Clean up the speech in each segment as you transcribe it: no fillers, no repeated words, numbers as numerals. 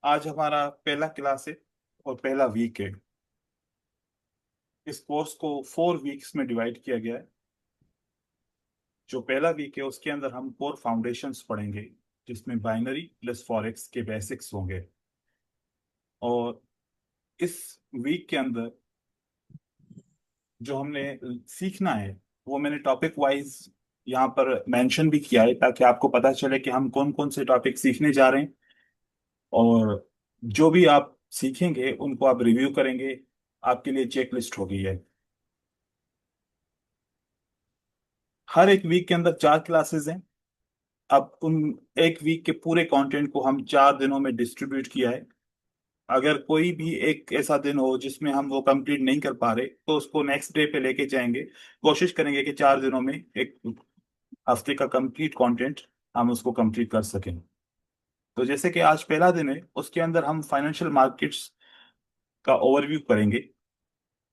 आज हमारा पहला क्लास है और पहला वीक है। इस कोर्स को 4 वीक्स में डिवाइड किया गया है। जो पहला वीक है उसके अंदर हम कोर फाउंडेशंस पढ़ेंगे, जिसमें बाइनरी प्लस फॉरेक्स के बेसिक्स होंगे। और इस वीक के अंदर जो हमने सीखना है वो मैंने टॉपिक वाइज यहाँ पर मेंशन भी किया है, ताकि आपको पता चले कि हम कौन कौन से टॉपिक सीखने जा रहे हैं। और जो भी आप सीखेंगे उनको आप रिव्यू करेंगे। आपके लिए चेक लिस्ट हो गई है। हर एक वीक के अंदर 4 क्लासेस हैं। अब उन एक वीक के पूरे कंटेंट को हम 4 दिनों में डिस्ट्रीब्यूट किया है। अगर कोई भी एक ऐसा दिन हो जिसमें हम वो कंप्लीट नहीं कर पा रहे, तो उसको नेक्स्ट डे पे लेके जाएंगे। कोशिश करेंगे कि 4 दिनों में एक हफ्ते का कंप्लीट कंटेंट हम उसको कंप्लीट कर सकें। तो जैसे कि आज पहला दिन है, उसके अंदर हम फाइनेंशियल मार्केट्स का ओवरव्यू करेंगे,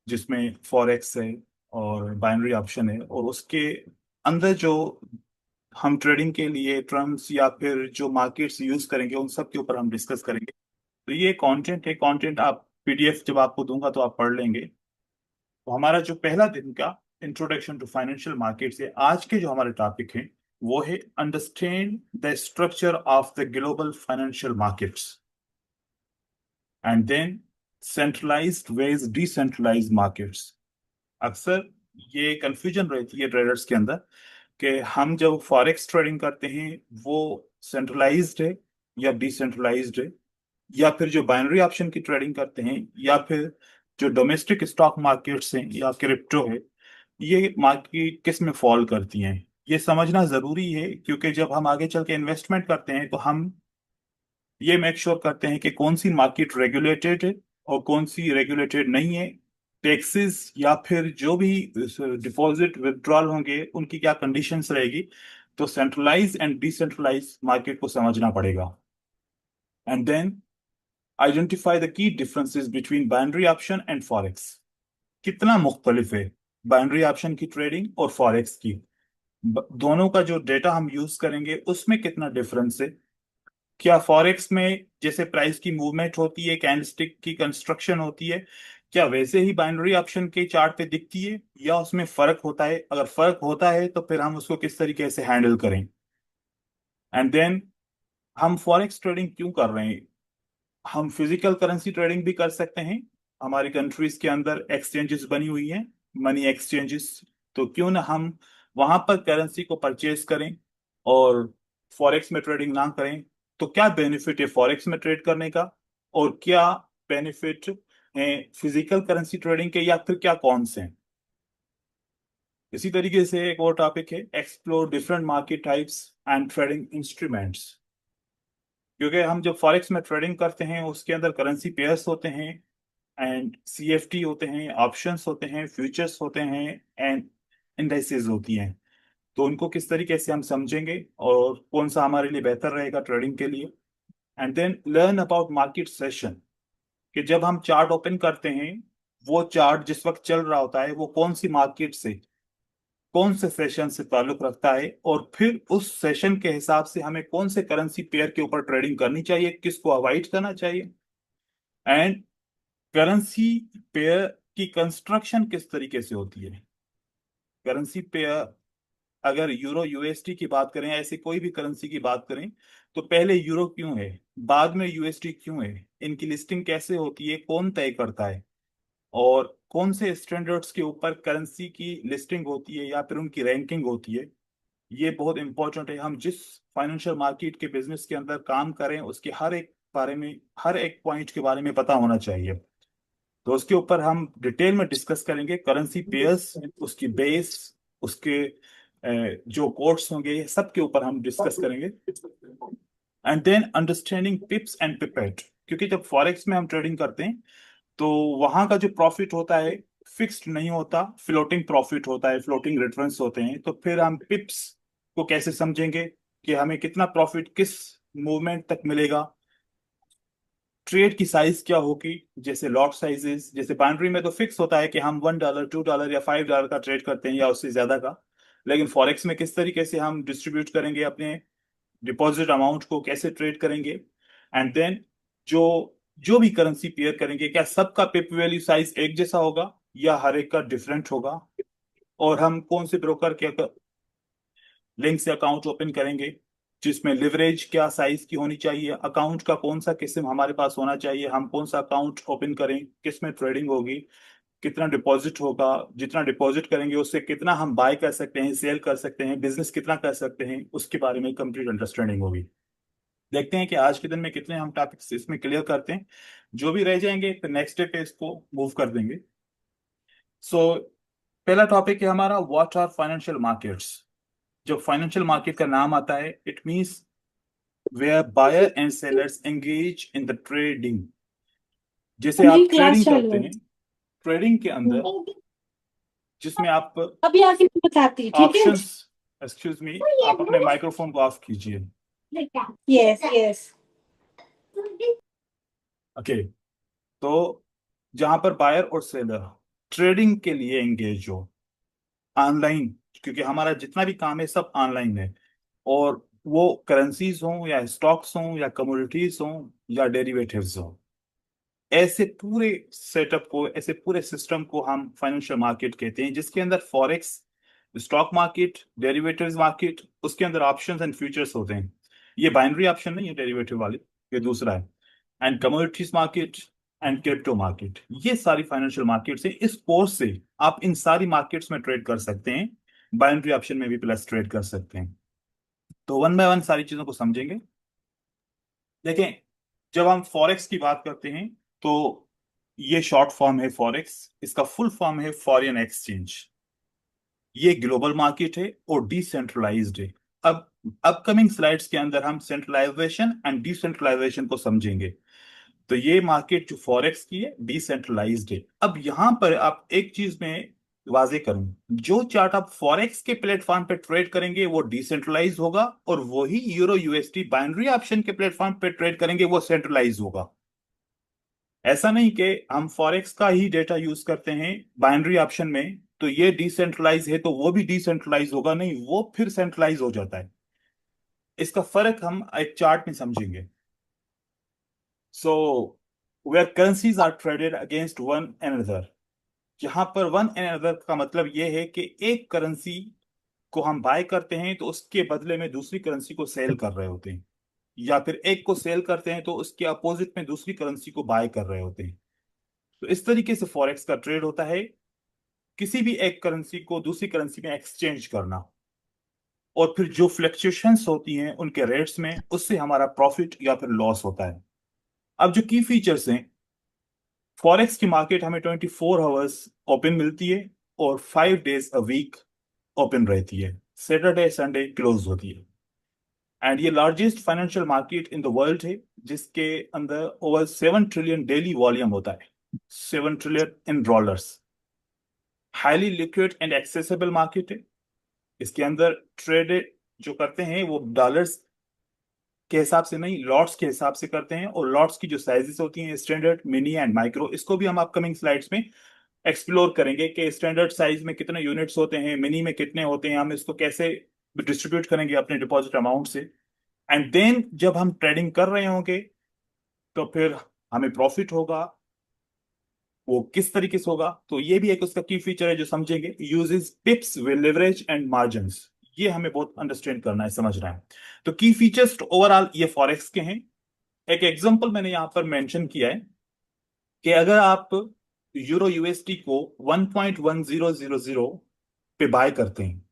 जिसमें फॉरेक्स है और बाइनरी ऑप्शन है, और उसके अंदर जो हम ट्रेडिंग के लिए टर्म्स या फिर जो मार्केट्स यूज करेंगे उन सब के ऊपर हम डिस्कस करेंगे। तो ये कंटेंट है। कंटेंट आप पीडीएफ जब आपको दूंगा तो आप पढ़ लेंगे। तो हमारा जो पहला दिन का इंट्रोडक्शन टू फाइनेंशियल मार्केट्स है, आज के जो हमारे टॉपिक है वो है understand the structure of the global financial markets and then centralised versus decentralised markets. अक्सर ये कंफ्यूजन रहती है ट्रेडर्स के अंदर कि हम जब फॉरेक्स ट्रेडिंग करते हैं वो सेंट्रलाइज्ड है या डिसेंट्रलाइज्ड है, या फिर जो बाइनरी ऑप्शन की ट्रेडिंग करते हैं, या फिर जो डोमेस्टिक स्टॉक मार्केट्स हैं या क्रिप्टो है, ये मार्केट किस में फॉल करती हैं। ये समझना जरूरी है, क्योंकि जब हम आगे चल के इन्वेस्टमेंट करते हैं तो हम ये मेक श्योर करते हैं कि कौन सी मार्केट रेगुलेटेड है और कौन सी रेगुलेटेड नहीं है। टैक्सेस या फिर जो भी डिपॉजिट विड्रॉल होंगे उनकी क्या कंडीशंस रहेगी। तो सेंट्रलाइज एंड डिसेंट्रलाइज मार्केट को समझना पड़ेगा। And then identify the key differences between binary option and forex. कितना मुख्तलिफ है बाइनरी ऑप्शन की ट्रेडिंग और फॉरेक्स की। दोनों का जो डेटा हम यूज करेंगे उसमें कितना डिफरेंस है। क्या फॉरेक्स में जैसे प्राइस की मूवमेंट होती है, कैंडलस्टिक की कंस्ट्रक्शन होती है, क्या वैसे ही बाइनरी ऑप्शन के चार्ट पे दिखती है, या उसमें फर्क होता है। अगर फर्क होता है तो फिर हम उसको किस तरीके से हैंडल करें। एंड देन हम फॉरेक्स ट्रेडिंग क्यों कर रहे हैं। हम फिजिकल करेंसी ट्रेडिंग भी कर सकते हैं। हमारी कंट्रीज के अंदर एक्सचेंजेस बनी हुई हैं, मनी एक्सचेंजेस। तो क्यों ना हम वहां पर करेंसी को परचेज करें और फॉरेक्स में ट्रेडिंग ना करें। तो क्या बेनिफिट है फॉरेक्स में ट्रेड करने का, और क्या बेनिफिट है फिजिकल करेंसी ट्रेडिंग के, या फिर क्या कौन से हैं। इसी तरीके से एक और टॉपिक है explore different market types and trading instruments. क्योंकि हम जब फॉरेक्स में ट्रेडिंग करते हैं उसके अंदर करेंसी पेयर्स होते हैं, एंड सीएफटी होते हैं, ऑप्शंस होते हैं, फ्यूचर्स होते हैं, एंड इंडाइसेस होती हैं। तो उनको किस तरीके से हम समझेंगे और कौन सा हमारे लिए बेहतर रहेगा ट्रेडिंग के लिए। And then learn about market session, कि जब हम चार्ट ओपन करते हैं वो चार्ट जिस वक्त चल रहा होता है वो कौन सी मार्केट से, कौन से सेशन से ताल्लुक रखता है, और फिर उस सेशन के हिसाब से हमें कौन से करेंसी पेयर के ऊपर ट्रेडिंग करनी चाहिए, किसको अवॉइड करना चाहिए। एंड करेंसी पेयर की कंस्ट्रक्शन किस तरीके से होती है। करेंसी पेयर, अगर यूरो यूएसडी की बात करें, ऐसी कोई भी करेंसी की बात करें, तो पहले यूरो क्यों है, बाद में यूएसडी क्यों है, इनकी लिस्टिंग कैसे होती है, कौन तय करता है, और कौन से स्टैंडर्ड्स के ऊपर करेंसी की लिस्टिंग होती है या फिर उनकी रैंकिंग होती है। ये बहुत इंपॉर्टेंट है। हम जिस फाइनेंशियल मार्केट के बिजनेस के अंदर काम करें उसके हर एक बारे में, हर एक पॉइंट के बारे में पता होना चाहिए। तो उसके ऊपर हम डिटेल में डिस्कस करेंगे करेंसी पेयर्स, उसकी बेस, उसके जो कोड्स होंगे, ये सब के ऊपर हम डिस्कस करेंगे। And then understanding pips and pipette, क्योंकि जब फॉरेक्स में हम ट्रेडिंग करते हैं तो वहां का जो प्रॉफिट होता है फिक्स्ड नहीं होता, फ्लोटिंग प्रॉफिट होता है, फ्लोटिंग रिटर्न्स होते हैं। तो फिर हम पिप्स को कैसे समझेंगे कि हमें कितना प्रॉफिट किस मूवमेंट तक मिलेगा। ट्रेड की साइज क्या होगी, जैसे लॉट साइजेस, जैसे बाउंड्री में तो फिक्स होता है कि हम $1 $2 या $5 का ट्रेड करते हैं या उससे ज्यादा का। लेकिन फॉरेक्स में किस तरीके से हम डिस्ट्रीब्यूट करेंगे अपने डिपॉजिट अमाउंट को, कैसे ट्रेड करेंगे। एंड देन जो जो भी करेंसी पेयर करेंगे, क्या सबका पिप वैल्यू साइज एक जैसा होगा या हर एक का डिफरेंट होगा, और हम कौन से ब्रोकर के लिंक से अकाउंट ओपन करेंगे, जिसमें लिवरेज क्या साइज की होनी चाहिए, अकाउंट का कौन सा किस्म हमारे पास होना चाहिए, हम कौन सा अकाउंट ओपन करें, किस में ट्रेडिंग होगी, कितना डिपॉजिट होगा, जितना डिपॉजिट करेंगे उससे कितना हम बाय कर सकते हैं, सेल कर सकते हैं, बिजनेस कितना कर सकते हैं, उसके बारे में कंप्लीट अंडरस्टैंडिंग होगी। देखते हैं कि आज के दिन में कितने हम टॉपिक्स इसमें क्लियर करते हैं। जो भी रह जाएंगे तो नेक्स्ट डे पे इसको मूव कर देंगे। सो पहला टॉपिक है हमारा, व्हाट आर फाइनेंशियल मार्केट्स। जब फाइनेंशियल मार्केट का नाम आता है, it means where buyer and sellers engage in the trading. जैसे अभी आप क्लास ट्रेडिंग चालू करते है। हैं, ट्रेडिंग के अंदर जिसमें आप अभी आके मैं बताती, ठीक है। ऑप्शंस, एक्सक्यूज मी, आप अपने माइक्रोफोन को ऑफ कीजिए। Yes yes. ओके। तो जहां पर बायर और सेलर ट्रेडिंग के लिए एंगेज हो ऑनलाइन, क्योंकि हमारा जितना भी काम है सब ऑनलाइन है, और वो करेंसीज हों या स्टॉक्स हों या कमोडिटीज हों या डेरिवेटिव्स हों, ऐसे पूरे सेटअप को, ऐसे पूरे सिस्टम को हम फाइनेंशियल मार्केट कहते हैं, जिसके अंदर forex, stock market, derivatives market, उसके अंदर ऑप्शंस एंड फ्यूचर्स होते हैं। ये बाइनरी ऑप्शन नहीं है डेरिवेटिव वाले, ये दूसरा है। And commodities market and crypto market, ये सारी फाइनेंशियल मार्केट्स हैं। इस कोर्स से आप इन सारी मार्केट्स में ट्रेड कर सकते हैं, बाइनरी ऑप्शन में भी प्लस ट्रेड कर सकते हैं। तो वन बाय वन सारी चीजों को समझेंगे। देखें, जब हम फॉरेक्स की बात करते हैं तो ये शॉर्ट फॉर्म है फॉरेक्स, इसका फुल फॉर्म है फॉरेन एक्सचेंज। ये ग्लोबल मार्केट है और डिसेंट्रलाइज्ड है। अब अपकमिंग स्लाइड्स के अंदर हम सेंट्रलाइजेशन एंड डिसेंट्रलाइजेशन को समझेंगे। तो ये मार्केट जो फॉरेक्स की है डिसेंट्रलाइज्ड है। अब यहां पर आप एक चीज में वाजे करूं, जो चार्ट आप फॉरेक्स के प्लेटफॉर्म पे ट्रेड करेंगे वो डिसेंट्रलाइज होगा, और वही यूरो यूएसडी बाइनरी ऑप्शन के प्लेटफॉर्म पे ट्रेड करेंगे वो सेंट्रलाइज होगा। ऐसा नहीं कि हम फॉरेक्स का ही डेटा यूज करते हैं बाइनरी ऑप्शन में तो ये डिसेंट्रलाइज है तो वो भी डिसेंट्रलाइज होगा, नहीं, वो फिर सेंट्रलाइज हो जाता है। इसका फर्क हम एक चार्ट में समझेंगे। So where currencies are traded against one another, यहाँ पर वन अनदर का मतलब ये है कि एक करेंसी को हम बाय करते हैं तो उसके बदले में दूसरी करेंसी को सेल कर रहे होते हैं, या फिर एक को सेल करते हैं तो उसके अपोजिट में दूसरी करेंसी को बाय कर रहे होते हैं। तो इस तरीके से फॉरेक्स का ट्रेड होता है, किसी भी एक करेंसी को दूसरी करेंसी में एक्सचेंज करना, और फिर जो फ्लक्चुएशंस होती हैं उनके रेट्स में, उससे हमारा प्रॉफिट या फिर लॉस होता है। अब जो की फीचर्स हैं, फॉरेक्स की मार्केट हमें 24 आवर्स ओपन मिलती है और 5 डेज अ वीक ओपन रहती है, सैटरडे संडे क्लोज होती है। एंड ये largest financial market in the world है, जिसके अंदर ओवर 7 ट्रिलियन डेली वॉल्यूम होता है, 7 trillion in dollars. Highly liquid and accessible market है। इसके अंदर ट्रेड जो करते हैं वो डॉलर्स के हिसाब से नहीं, लॉट्स के हिसाब से करते हैं, और लॉट्स की जो साइजेस होती हैं स्टैंडर्ड, मिनी एंड माइक्रो, इसको भी हम अपकमिंग स्लाइड्स में एक्सप्लोर करेंगे कि स्टैंडर्ड साइज में कितने यूनिट्स होते हैं, मिनी में कितने होते हैं, हम इसको कैसे डिस्ट्रीब्यूट करेंगे अपने डिपॉजिट अमाउंट से। एंड देन जब हम ट्रेडिंग कर रहे होंगे तो फिर हमें प्रॉफिट होगा, वो किस तरीके से होगा, तो ये भी एक उसका की फीचर है जो समझेंगे। Uses पिप्स with leverage and margins, ये हमें बहुत अंडरस्टैंड करना है, समझना है। तो की फीचर्स ओवरऑल ये फॉरेक्स के हैं। एक एग्जांपल मैंने यहां पर मेंशन किया है कि अगर आप यूरो यूएसडी को 1.1000 पे बाय करते हैं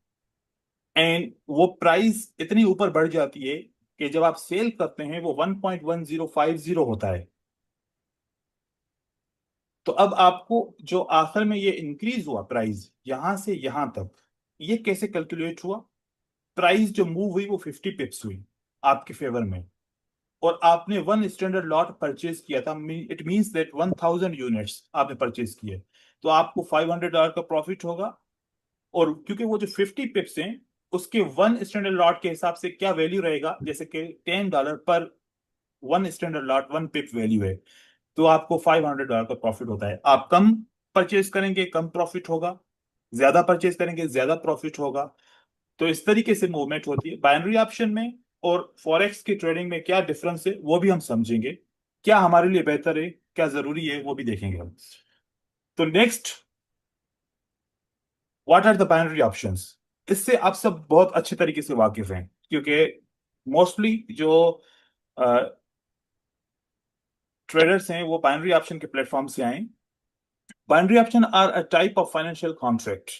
एंड वो प्राइस इतनी ऊपर बढ़ जाती है कि जब आप सेल करते हैं वो 1.1050 होता है, तो अब आपको जो आखिर में ये इंक्रीज हुआ प्राइस यहां से यहां तक, ये कैसे कैलकुलेट हुआ? प्राइस जो मूव हुई वो 50 पिप्स हुई आपके फेवर में, और आपने वन स्टैंडर्ड लॉट परचेज किया था, इट मींस दैट 1000 यूनिट्स आपने परचेज किए, तो आपको $500 का प्रॉफिट होगा। और क्योंकि वो जो 50 पिप्स हैं, उसके वन स्टैंडर्ड लॉट के हिसाब से क्या वैल्यू रहेगा, जैसे कि $10 पर वन स्टैंडर्ड लॉट, वन पिप वैल्यू है, तो आपको $500 का प्रॉफिट होता है। आप कम परचेज करेंगे कम प्रॉफिट होगा, ज्यादा परचेज करेंगे ज्यादा प्रॉफिट होगा। तो इस तरीके से मूवमेंट होती है बाइनरी ऑप्शन में। और फॉरेक्स की ट्रेडिंग में क्या डिफरेंस है वो भी हम समझेंगे। क्या हमारे लिए बेहतर है, क्या जरूरी है, वो भी देखेंगे हम। तो next, what are the binary options. इससे आप सब बहुत अच्छे तरीके से वाकिफ हैं, क्योंकि मोस्टली जो ट्रेडर्स हैं वो बाइनरी ऑप्शन के प्लेटफॉर्म से आए। Binary option are a type of financial contract.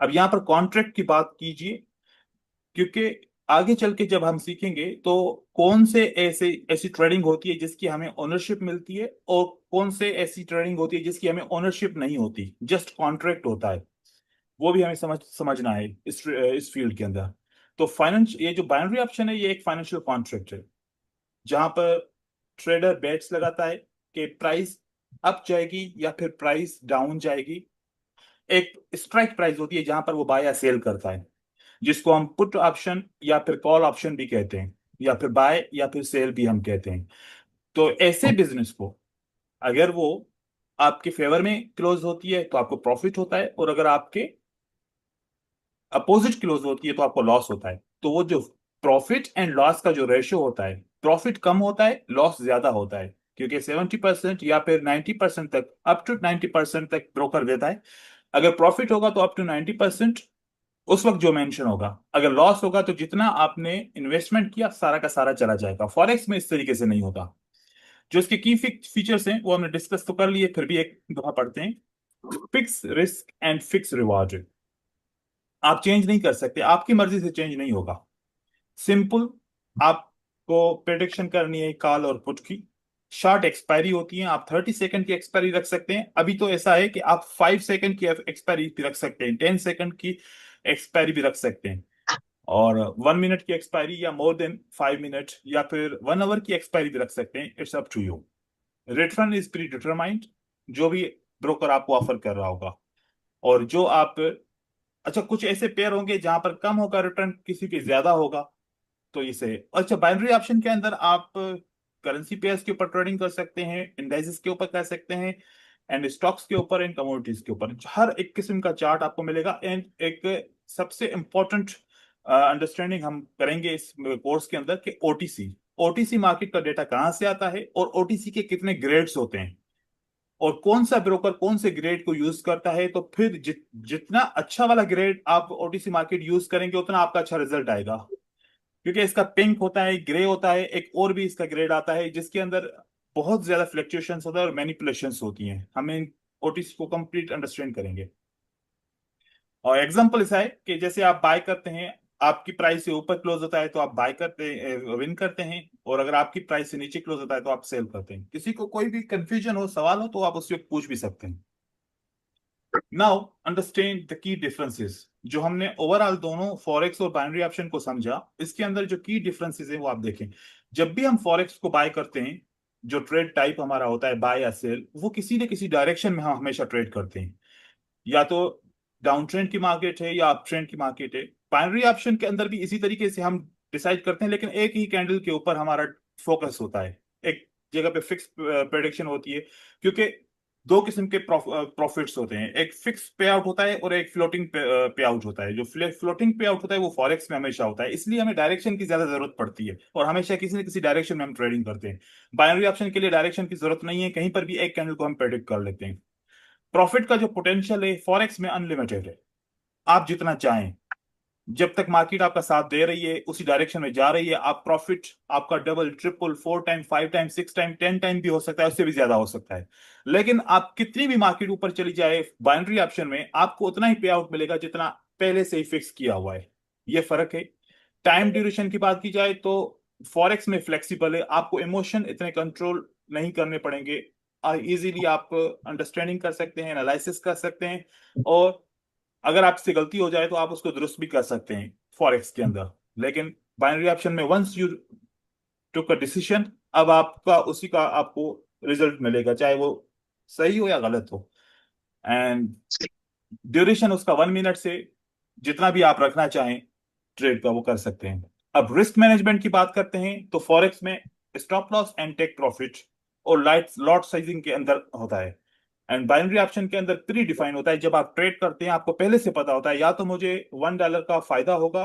अब यहां पर कॉन्ट्रैक्ट की बात कीजिए, क्योंकि आगे चल के जब हम सीखेंगे तो कौन से ऐसे ऐसी ट्रेडिंग होती है जिसकी हमें ओनरशिप मिलती है, और कौन से ऐसी ट्रेडिंग होती है जिसकी हमें ओनरशिप नहीं होती, जस्ट कॉन्ट्रैक्ट होता है। वो भी हमें समझना है इस फील्ड के अंदर। तो फाइनेंस ये जो बाइनरी ऑप्शन है, ये एक फाइनेंशियल कॉन्ट्रैक्ट है, जहां पर ट्रेडर बेट्स लगाता है कि प्राइस अप जाएगी या फिर प्राइस डाउन जाएगी। एक स्ट्राइक प्राइस होती है जहां पर वो बाय या सेल करता है, जिसको हम पुट ऑप्शन या फिर कॉल ऑप्शन भी कहते हैं, या फिर बाय या फिर सेल भी हम कहते हैं। तो ऐसे बिजनेस को अगर वो आपके फेवर में क्लोज होती है तो आपको प्रॉफिट होता है, और अगर आपके अपोजिट क्लोज होती है तो आपको लॉस होता है। तो वो जो प्रॉफिट एंड लॉस का जो रेशियो होता है, प्रॉफिट कम होता है, लॉस ज्यादा होता है, क्योंकि 70% या फिर 90% तक, अप टू 90% तक ब्रोकर देता है। अगर प्रॉफिट होगा तो अप टू 90% उस वक्त जो मेंशन होगा। अगर लॉस होगा तो जितना आपने इन्वेस्टमेंट किया सारा का सारा चला जाएगा। फॉरेक्स में इस तरीके से नहीं होता। जो इसके की फीचर्स हैं वो हमने डिस्कस तो कर लिए, फिर भी एक दफा पढ़ते हैं। Fix risk and fix reward. आप चेंज नहीं कर सकते, आपकी मर्जी से चेंज नहीं होगा। सिंपल, आपको प्रेडिक्शन करनी है कॉल और पुट की। शॉर्ट एक्सपायरी होती है, आप 30 सेकंड की एक्सपायरी रख सकते हैं। अभी तो ऐसा है कि आप 5 सेकंड की एक्सपायरी भी रख सकते हैं, 10 सेकंड की एक्सपायरी भी रख सकते हैं, और 1 मिनट की एक्सपायरी या मोर देन 5 मिनट या फिर 1 आवर की एक्सपायरी भी रख सकते हैं। It's up to you. Return is predetermined, जो भी ब्रोकर आपको ऑफर कर रहा होगा। और जो आप, अच्छा कुछ ऐसे पेयर होंगे जहां पर कम होगा रिटर्न, किसी के ज्यादा होगा। तो इसे, अच्छा बाइनरी ऑप्शन के अंदर आप करेंसी पेयर्स के ऊपर ट्रेडिंग कर सकते हैं, इंडाइसेस के ऊपर कर सकते हैं, एंड स्टॉक्स के ऊपर, एंड कमोडिटीज के ऊपर। हर एक किस्म का चार्ट आपको मिलेगा। एंड एक सबसे इंपॉर्टेंट अंडरस्टैंडिंग हम करेंगे इस कोर्स के अंदर कि ओटीसी, ओटीसी मार्केट का डेटा कहाँ से आता है, और ओटीसी के कितने ग्रेड्स होते हैं, और कौन सा ब्रोकर कौन से ग्रेड को यूज करता है। तो फिर जितना अच्छा वाला ग्रेड आप ओटीसी मार्केट यूज करेंगे उतना आपका अच्छा रिजल्ट आएगा। क्योंकि इसका पिंक होता है, ग्रे होता है, एक और भी इसका ग्रेड आता है जिसके अंदर बहुत ज्यादा फ्लक्चुएशंस होता है और मैनिपुलेशंस होती हैं। हमें ओटीसी को कंप्लीट अंडरस्टैंड करेंगे। और एग्जांपल ऐसा है कि जैसे आप बाय करते हैं, आपकी प्राइस से ऊपर क्लोज होता है तो आप बाय करते विन करते हैं, और अगर आपकी प्राइस से नीचे क्लोज होता है तो आप सेल करते हैं। किसी को कोई भी कंफ्यूजन हो, सवाल हो, तो आप उससे पूछ भी सकते हैं। Now understand the key differences. जो हमने ओवरऑल दोनों फॉरेक्स और बाइनरी ऑप्शन को समझा, इसके अंदर जो की डिफरेंसेस है वो आप देखें। जब भी हम फॉरेक्स को बाय करते हैं, जो ट्रेड टाइप हमारा होता है बाय या सेल, वो किसी न किसी डायरेक्शन में हम हमेशा ट्रेड करते हैं। या तो डाउन ट्रेंड की मार्केट है या अप ट्रेंड की मार्केट है। बाइनरी ऑप्शन के अंदर भी इसी तरीके से हम डिसाइड करते हैं, लेकिन एक ही कैंडल के ऊपर हमारा फोकस होता है, एक जगह पे फिक्स प्रेडिक्शन होती है। क्योंकि दो किस्म के प्रॉफिट्स होते हैं, एक फिक्स पे आउट होता है और एक फ्लोटिंग पे आउट होता है। जो फ्लोटिंग पे आउट होता है वो फॉरेक्स में हमेशा होता है, इसलिए हमें डायरेक्शन की ज्यादा जरूरत पड़ती है, और हमेशा किसी न किसी डायरेक्शन में हम ट्रेडिंग करते हैं। बाइनरी ऑप्शन के लिए डायरेक्शन की जरूरत नहीं है, कहीं पर भी एक कैंडल को हम प्रेडिक्ट कर लेते हैं। प्रॉफिट का जो पोटेंशियल है फॉरेक्स में अनलिमिटेड है। आप जितना चाहें, जब तक मार्केट आपका साथ दे रही है, उसी डायरेक्शन में जा रही है, आप प्रॉफिट आपका double triple 4 time 5 time 6 time 10 time भी हो सकता है, उससे भी ज्यादा हो सकता है। लेकिन आप कितनी भी मार्केट ऊपर चली जाए, बाइनरी ऑप्शन में आपको उतना ही पे आउट मिलेगा जितना पहले से ही फिक्स किया हुआ है। ये फर्क है। टाइम ड्यूरेशन की बात की जाए तो फॉरेक्स में फ्लेक्सिबल है, आपको इमोशन इतने कंट्रोल नहीं करने पड़ेंगे। इजीली आप अंडरस्टैंडिंग कर सकते हैं, एनालिसिस कर सकते हैं, और अगर आपसे गलती हो जाए तो आप उसको दुरुस्त भी कर सकते हैं फॉरेक्स के अंदर। लेकिन बाइनरी ऑप्शन में once you took a decision, अब आपका उसी का आपको रिजल्ट मिलेगा, चाहे वो सही हो या गलत हो। एंड ड्यूरेशन उसका 1 मिनट से जितना भी आप रखना चाहें ट्रेड का, वो कर सकते हैं। अब रिस्क मैनेजमेंट की बात करते हैं तो फॉरेक्स में stop loss and take profit और लाइट लॉट साइजिंग के अंदर होता है। एंड बाइनरी ऑप्शन के अंदर प्री डिफाइन होता है। जब आप ट्रेड करते हैं आपको पहले से पता होता है, या तो मुझे $1 का फायदा होगा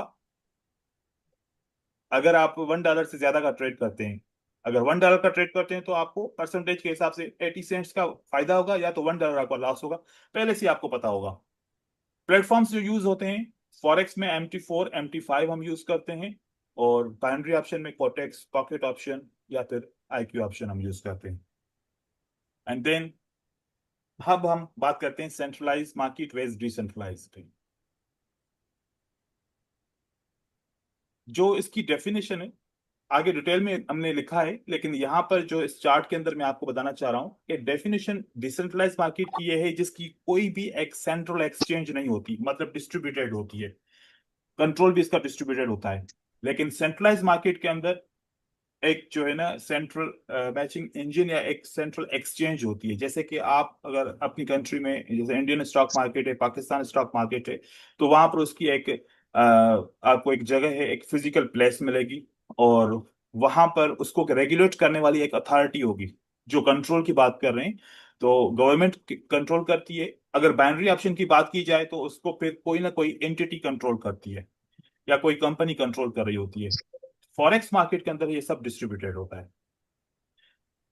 अगर आप $1 से ज्यादा का ट्रेड करते हैं, अगर $1 का ट्रेड करते हैं तो आपको परसेंटेज के हिसाब से 80 सेंट्स का फायदा होगा, या तो $1 आपका लॉस होगा, पहले से आपको पता होगा। प्लेटफॉर्म्स जो यूज होते हैं फॉरेक्स में, MT4 MT5 हम यूज करते हैं, और बाइनरी ऑप्शन में कोटेक्स, पॉकेट ऑप्शन या फिर IQ ऑप्शन हम यूज करते हैं। एंड देन अब हम बात करते हैं सेंट्रलाइज मार्केट वेज डिसेंट्रलाइज। जो इसकी डेफिनेशन है आगे डिटेल में हमने लिखा है, लेकिन यहाँ पर जो इस चार्ट के अंदर मैं आपको बताना चाह रहा हूँ कि डेफिनेशन डिसेंट्रलाइज मार्केट की यह है जिसकी कोई भी एक सेंट्रल एक्सचेंज नहीं होती, मतलब डिस्ट्रीब्यूटेड होती है, कंट्रोल भी इसका डिस्ट्रीब्यूटेड होता है। लेकिन सेंट्रलाइज मार्केट के अंदर एक जो है ना सेंट्रल मैचिंग इंजन या एक सेंट्रल एक्सचेंज होती है। जैसे कि आप अगर अपनी कंट्री में, जैसे इंडियन स्टॉक मार्केट है, पाकिस्तान स्टॉक मार्केट है, तो वहां पर उसकी एक आपको एक जगह है, एक फिजिकल प्लेस मिलेगी, और वहां पर उसको रेगुलेट करने वाली एक अथॉरिटी होगी। जो कंट्रोल की बात कर रहे हैं तो गवर्नमेंट कंट्रोल करती है। अगर बाइनरी ऑप्शन की बात की जाए तो उसको फिर कोई ना कोई एंटिटी कंट्रोल करती है, या कोई कंपनी कंट्रोल कर रही होती है। फॉरेक्स मार्केट के अंदर ये सब डिस्ट्रीब्यूटेड होता है।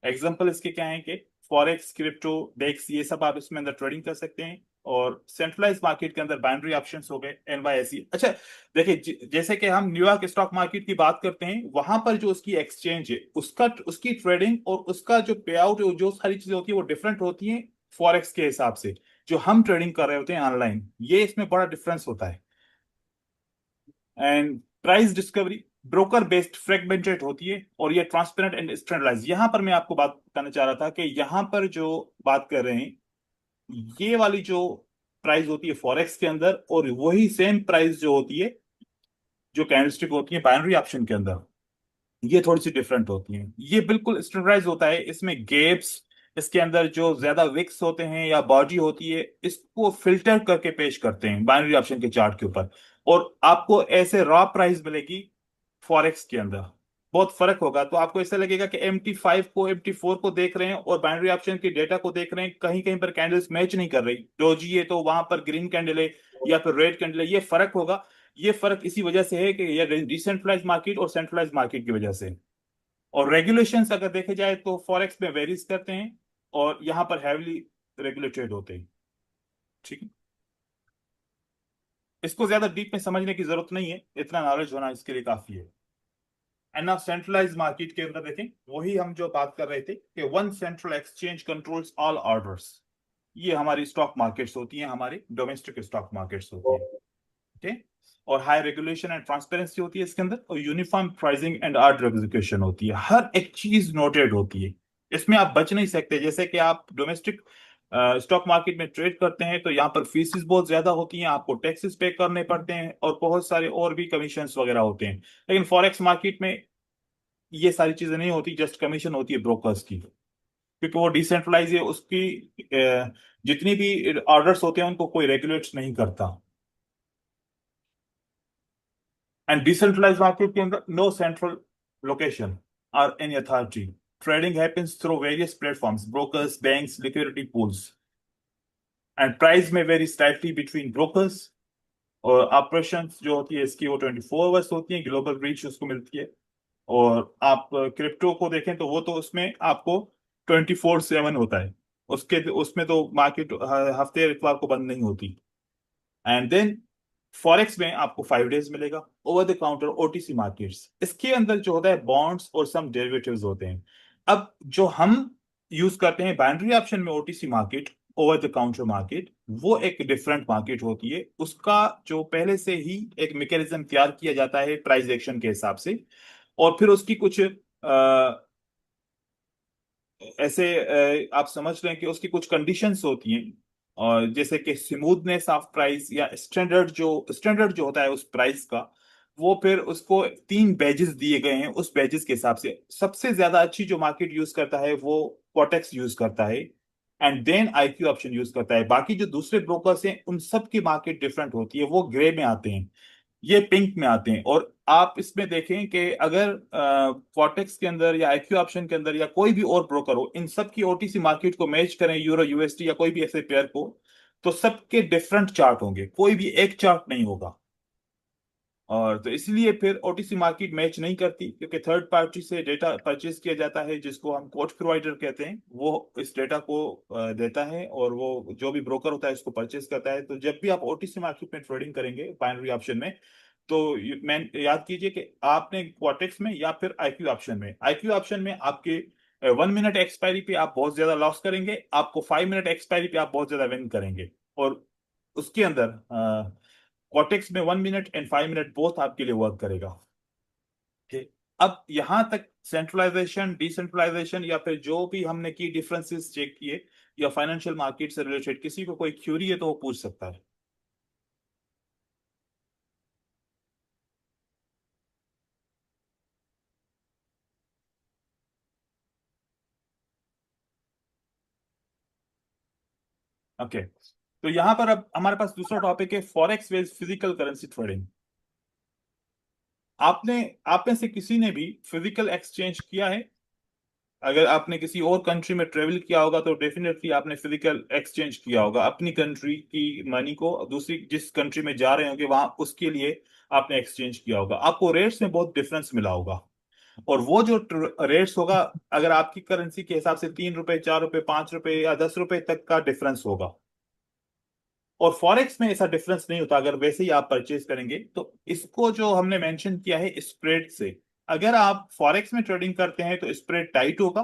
एग्जांपल इसके क्या है कि फॉरेक्स, क्रिप्टो, डेक्स, ये सब आप इसमें अंदर ट्रेडिंग कर सकते हैं। और सेंट्रलाइज मार्केट के अंदर बाइनरी ऑप्शंस हो गए, NYSE। अच्छा, देखिए जैसे कि हम न्यूयॉर्क स्टॉक मार्केट की बात करते हैं, वहां पर जो उसकी एक्सचेंज है, उसका उसकी ट्रेडिंग और उसका जो पे आउट, जो सारी चीजें होती है वो डिफरेंट होती हैं फॉरेक्स के हिसाब से। जो हम ट्रेडिंग कर रहे होते हैं ऑनलाइन, ये इसमें बड़ा डिफरेंस होता है। And price discovery broker based fragmented होती है, और ये ट्रांसपेरेंट एंड स्टैंडर्डाइज। यहां पर मैं आपको बात करना चाह रहा था कि यहां पर जो बात कर रहे हैं, ये वाली जो प्राइस होती है फॉरेक्स के अंदर, और वही सेम प्राइस जो होती है, जो कैंडलस्टिक होती है बाइनरी ऑप्शन के अंदर, ये थोड़ी सी डिफरेंट होती हैं। ये बिल्कुल स्टैंडर्डाइज होता है, इसमें गैप्स, इसके अंदर जो ज्यादा विक्स होते हैं या बॉडी होती है, इसको फिल्टर करके पेश करते हैं बाइनरी ऑप्शन के चार्ट के ऊपर। और आपको ऐसे रॉ प्राइस मिलेगी फॉरेक्स के अंदर, बहुत फर्क होगा। तो आपको ऐसा लगेगा कि MT5 को, MT4 को देख रहे हैं और बाइनरी ऑप्शन के डेटा को देख रहे हैं, कहीं कहीं पर कैंडल्स मैच नहीं कर रही। डोजी है तो वहां पर ग्रीन कैंडल है या फिर रेड कैंडल है, ये फर्क होगा। ये फर्क इसी वजह से है कि ये डिसेंट्रलाइज मार्केट और सेंट्रलाइज मार्केट की वजह से। और रेगुलेशंस अगर देखे जाए तो फॉरेक्स में वेरीज करते हैं, और यहाँ पर हैविली रेगुलेटेड होते हैं। ठीक है, इसको ज्यादा डीप में समझने की जरूरत नहीं है, इतना नॉलेज होना इसके लिए काफी है। एंड नाउ सेंट्रलाइज मार्केट के अंदर देखें, वही हम जो बात कर रहे थे कि one central exchange controls all orders. ये हमारी स्टॉक मार्केट्स होती हैं, हमारी डोमेस्टिक स्टॉक मार्केट्स होती हैं। ठीक है, और हाई रेगुलेशन एंड ट्रांसपेरेंसी होती है इसके अंदर, और uniform pricing and order execution होती है। हर एक चीज नोटेड होती है, इसमें आप बच नहीं सकते। जैसे कि आप डोमेस्टिक स्टॉक मार्केट में ट्रेड करते हैं तो यहाँ पर फीसिस बहुत ज्यादा होती हैं, आपको टैक्सेस पे करने पड़ते हैं, और बहुत सारे और भी कमीशंस वगैरह होते हैं। लेकिन फॉरेक्स मार्केट में ये सारी चीजें नहीं होती, जस्ट कमीशन होती है ब्रोकर्स की, क्योंकि वो डिसेंट्रलाइज है। उसकी जितनी भी ऑर्डर्स होते हैं उनको कोई रेगुलेट नहीं करता। एंड डिसेंट्रलाइज मार्केट के अंदर नो सेंट्रल लोकेशन और any authority. Trading happens through various platforms, brokers, banks, liquidity pools, and price में वेरी स्लाइटली बिटवीन ब्रोकर्स। और ऑपरेशन जो होती है इसकी, वो 24 आवर्स होती है, ग्लोबल रीच उसको मिलती है। और आप क्रिप्टो को देखें तो वो तो उसमें आपको 24/7 होता है, उसके उसमें तो मार्केट हफ्ते इतवार को बंद नहीं होती। एंड देन फॉरेक्स में आपको 5 डेज मिलेगा। Over the counter OTC markets, इसके अंदर जो होता है बॉन्ड्स और सम डेरिवेटिव्स होते हैं। अब जो हम यूज करते हैं बाइनरी ऑप्शन में, OTC market, over the counter market, वो एक डिफरेंट मार्केट होती है। उसका जो पहले से ही एक मैकेनिज्म तैयार किया जाता है प्राइस एक्शन के हिसाब से, और फिर उसकी कुछ ऐसे आप समझ लें कि उसकी कुछ कंडीशंस होती हैं, और जैसे कि स्मूथनेस ऑफ प्राइस, या स्टैंडर्ड जो होता है उस प्राइस का, वो फिर उसको 3 बैजेस दिए गए हैं। उस बैजेस के हिसाब से सबसे ज्यादा अच्छी जो मार्केट यूज करता है वो कोटेक्स यूज करता है, and then IQ option use करता है। बाकी जो दूसरे ब्रोकर्स हैं उन सब की मार्केट डिफरेंट होती है, वो ग्रे में आते हैं, ये पिंक में आते हैं। और आप इसमें देखें कि अगर कॉटेक्स के अंदर या IQ ऑप्शन के अंदर या कोई भी और ब्रोकर हो, इन सब की OTC मार्केट को मैच करें, यूरो USD या कोई भी ऐसे पेयर को, तो सबके डिफरेंट चार्ट होंगे, कोई भी एक चार्ट नहीं होगा। और तो इसलिए फिर ओटीसी मार्केट मैच नहीं करती, क्योंकि थर्ड पार्टी से डेटा परचेज किया जाता है, जिसको हम कोड प्रोवाइडर कहते हैं, वो इस डेटा को देता है, और वो जो भी ब्रोकर होता है इसको परचेज करता है। तो जब भी आप ओटीसी मार्केट में ट्रेडिंग करेंगे बाइनरी ऑप्शन में, तो मैं याद कीजिए कि आपने क्वाटेक्स में या फिर आईक्यू ऑप्शन में, आईक्यू ऑप्शन में आपके 1 मिनट एक्सपायरी पे आप बहुत ज्यादा लॉस करेंगे, आपको 5 मिनट एक्सपायरी पे आप बहुत ज्यादा विन करेंगे। और उसके अंदर कॉटेक्स में 1 मिनट एंड 5 मिनट बोथ आपके लिए वर्क करेगा। ठीक। अब यहां तक सेंट्रलाइजेशन, डिसेंट्रलाइजेशन, या फिर जो भी हमने की डिफरेंसेस चेक किए, या फाइनेंशियल मार्केट से रिलेटेड किसी को कोई क्यूरी है तो वो पूछ सकता है। ओके, तो यहां पर अब हमारे पास दूसरा टॉपिक है forex based physical currency trading. आपने, आप में से किसी ने भी फिजिकल एक्सचेंज किया है? अगर आपने किसी और कंट्री में ट्रेवल किया होगा तो डेफिनेटली आपने फिजिकल एक्सचेंज किया होगा, अपनी कंट्री की मनी को दूसरी जिस कंट्री में जा रहे होंगे वहां उसके लिए आपने एक्सचेंज किया होगा। आपको रेट्स में बहुत डिफरेंस मिला होगा, और वो जो रेट्स होगा, अगर आपकी करेंसी के हिसाब से 3 रुपए, 4 रुपए, 5 रुपए या 10 रुपए तक का डिफरेंस होगा। और फॉरेक्स में ऐसा डिफरेंस नहीं होता, अगर वैसे ही आप परचेज करेंगे तो। इसको जो हमने मेंशन किया है स्प्रेड से, अगर आप फॉरेक्स में ट्रेडिंग करते हैं तो स्प्रेड टाइट होगा,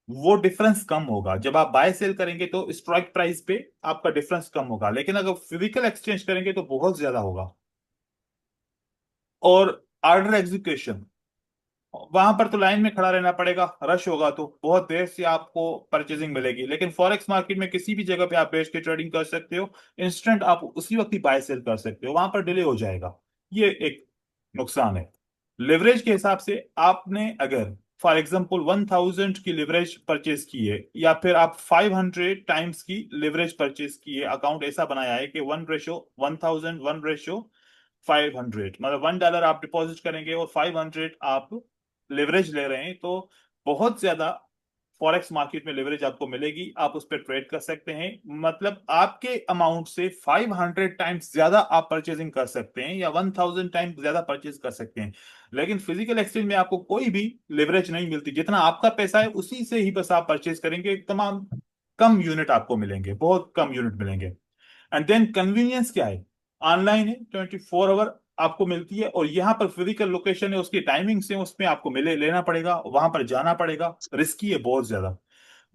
वो डिफरेंस कम होगा। जब आप बाय सेल करेंगे तो स्ट्राइक प्राइस पे आपका डिफरेंस कम होगा, लेकिन अगर फिजिकल एक्सचेंज करेंगे तो बहुत ज्यादा होगा। और ऑर्डर एग्जीक्यूशन, वहां पर तो लाइन में खड़ा रहना पड़ेगा, रश होगा तो बहुत देर से आपको परचेजिंग मिलेगी। लेकिन फॉरेक्स मार्केट में किसी भी जगह पे आप बैठ के ट्रेडिंग कर सकते हो, इंस्टेंट आप उसी वक्त ही बाय सेल कर सकते हो, वहां पर डिले हो जाएगा। ये एक नुकसान है। लिवरेज के हिसाब से आपने अगर फॉर एग्जाम्पल 1000 की लिवरेज परचेज की है, या फिर आप 500 टाइम्स की लिवरेज परचेज की है, अकाउंट ऐसा बनाया है कि 1:1000, 1:500, मतलब $1 आप डिपॉजिट करेंगे और 500 आप लिवरेज ले रहे हैं, तो बहुत ज्यादा फॉरेक्स मार्केट में लिवरेज आपको मिलेगी, आप उस पर ट्रेड कर सकते हैं। मतलब आपके अमाउंट से 500 टाइम्स ज्यादा आप परचेजिंग कर सकते हैं, या 1000 टाइम्स ज्यादा परचेज कर सकते हैं। लेकिन फिजिकल एक्सचेंज में आपको कोई भी लिवरेज नहीं मिलती, जितना आपका पैसा है उसी से ही बस आप परचेज करेंगे, तमाम कम यूनिट आपको मिलेंगे, बहुत कम यूनिट मिलेंगे। एंड देन कन्वीनियंस क्या है, ऑनलाइन है, 24 आवर आपको मिलती है, और यहाँ पर फिजिकल लोकेशन है, उसकी टाइमिंग से उसमें आपको मिले लेना पड़ेगा, वहां पर जाना पड़ेगा, रिस्की है बहुत ज्यादा।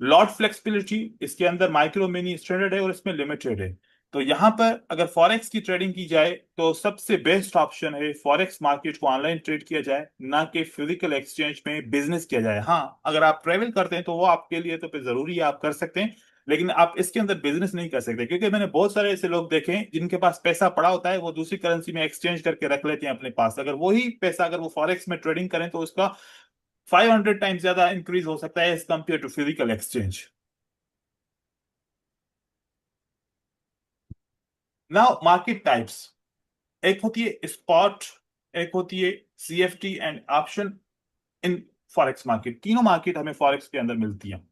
लॉट फ्लेक्सिबिलिटी, इसके अंदर माइक्रो मिनी स्टैंडर्ड है और इसमें लिमिटेड है। तो यहाँ पर अगर फॉरेक्स की ट्रेडिंग की जाए तो सबसे बेस्ट ऑप्शन है फॉरेक्स मार्केट को ऑनलाइन ट्रेड किया जाए, ना कि फिजिकल एक्सचेंज में बिजनेस किया जाए। हाँ, अगर आप ट्रेवल करते हैं तो वो आपके लिए तो फिर जरूरी है, आप कर सकते हैं, लेकिन आप इसके अंदर बिजनेस नहीं कर सकते, क्योंकि मैंने बहुत सारे ऐसे लोग देखे हैं जिनके पास पैसा पड़ा होता है, वो दूसरी करेंसी में एक्सचेंज करके रख लेते हैं अपने पास। अगर वही पैसा अगर वो फॉरेक्स में ट्रेडिंग करें तो उसका 500 टाइम्स ज्यादा इंक्रीज हो सकता है as compare to physical exchange. Now market types, एक होती है स्पॉट, एक होती है CFT and option in forex market. तीनों मार्केट हमें फॉरेक्स के अंदर मिलती है।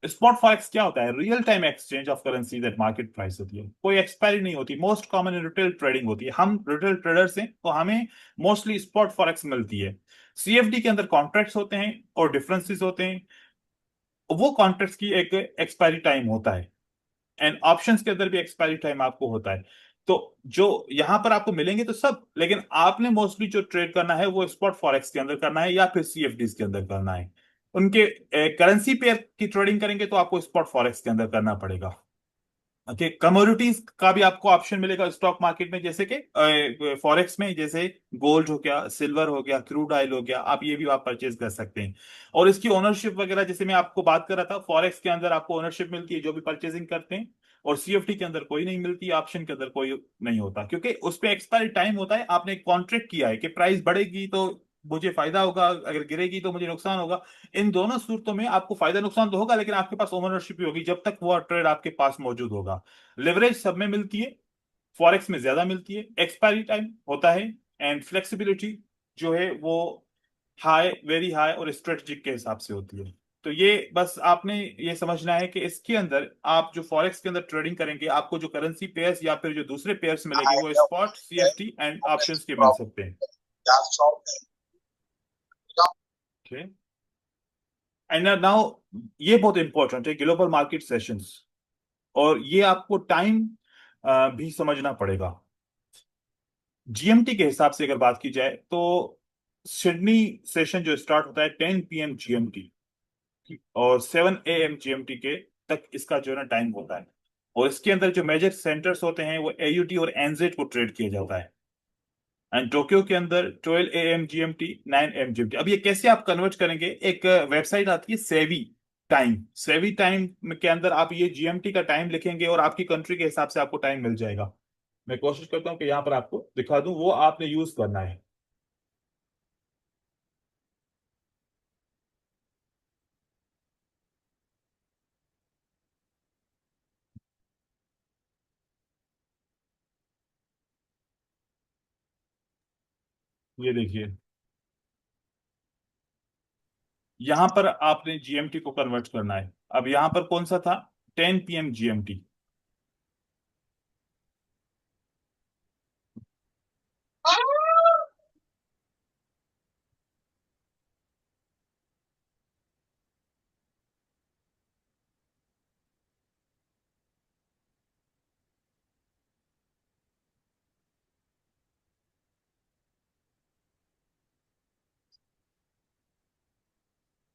स्पॉट फॉरेक्स क्या होता है? Real time exchange of currency that market price होती है, कोई एक्सपायरी नहीं होती, most common in retail trading होती है। हम रिटेल ट्रेडर्स हैं तो हमें मोस्टली स्पॉट फॉरेक्स मिलती है। सीएफडी के अंदर कॉन्ट्रैक्ट्स होते हैं और डिफरेंसेस होते हैं, वो कॉन्ट्रैक्ट्स की एक एक्सपायरी टाइम होता है, एंड ऑप्शंस के अंदर भी एक्सपायरी टाइम आपको होता है। तो जो यहां पर आपको मिलेंगे तो सब, लेकिन आपने मोस्टली जो ट्रेड करना है वो स्पॉट फॉरेक्स के अंदर करना है या फिर सीएफडीज के अंदर करना है। उनके करेंसी पेयर की ट्रेडिंग करेंगे तो आपको स्पॉट फॉरेक्स के अंदर करना पड़ेगा। ओके, कमोडिटीज का भी आपको ऑप्शन मिलेगा स्टॉक मार्केट में, जैसे कि फॉरेक्स में जैसे गोल्ड हो गया, सिल्वर हो गया, क्रूड ऑयल हो गया, आप ये भी आप परचेज कर सकते हैं। और इसकी ओनरशिप वगैरह, जैसे मैं आपको बात कर रहा था, फॉरेक्स के अंदर आपको ओनरशिप मिलती है जो भी परचेजिंग करते हैं, और सीएफटी के अंदर कोई नहीं मिलती, ऑप्शन के अंदर कोई नहीं होता, क्योंकि उस पर एक्सपायरी टाइम होता है। आपने कॉन्ट्रैक्ट किया है कि प्राइस बढ़ेगी तो मुझे फायदा होगा, अगर गिरेगी तो मुझे नुकसान होगा। इन दोनों सूरतों में आपको फायदा नुकसान तो होगा, लेकिन आपके पास ओनरशिप भी होगी जब तक वो ट्रेड आपके पास मौजूद होगा। लिवरेज सब में मिलती है, फॉरेक्स में ज्यादा मिलती है, एक्सपायरी टाइम होता है, एंड फ्लेक्सिबिलिटी जो है वो हाई, वेरी हाई और स्ट्रेटेजिक के हिसाब से होती है। तो ये बस आपने ये समझना है कि इसके अंदर आप जो फॉरेक्स के अंदर ट्रेडिंग करेंगे, आपको जो करेंसी पेयर्स या फिर जो दूसरे पेयर्स मिलेंगे वो स्पॉट, सीएफडी एंड ऑप्शंस के मिल सकते हैं। ओके, एंड नाउ ये बहुत इंपॉर्टेंट है, ग्लोबल मार्केट सेशंस, और ये आपको टाइम भी समझना पड़ेगा। जीएमटी के हिसाब से अगर बात की जाए तो सिडनी सेशन जो स्टार्ट होता है 10 PM जीएमटी और 7 AM जीएमटी के तक इसका जो है ना टाइम होता है। और इसके अंदर जो मेजर सेंटर्स होते हैं वो एयूटी और एनजेड को ट्रेड किया जाता है। एंड टोक्यो के अंदर 12 AM जीएमटी, 9 AM जीएमटी। अब ये कैसे आप कन्वर्ट करेंगे, एक वेबसाइट आती है सेवी टाइम। सेवी टाइम के अंदर आप ये जीएमटी का टाइम लिखेंगे और आपकी कंट्री के हिसाब से आपको टाइम मिल जाएगा। मैं कोशिश करता हूँ कि यहाँ पर आपको दिखा दूं, वो आपने यूज करना है। ये देखिए, यहां पर आपने जीएमटी को कन्वर्ट करना है। अब यहां पर कौन सा था, 10 PM जीएमटी।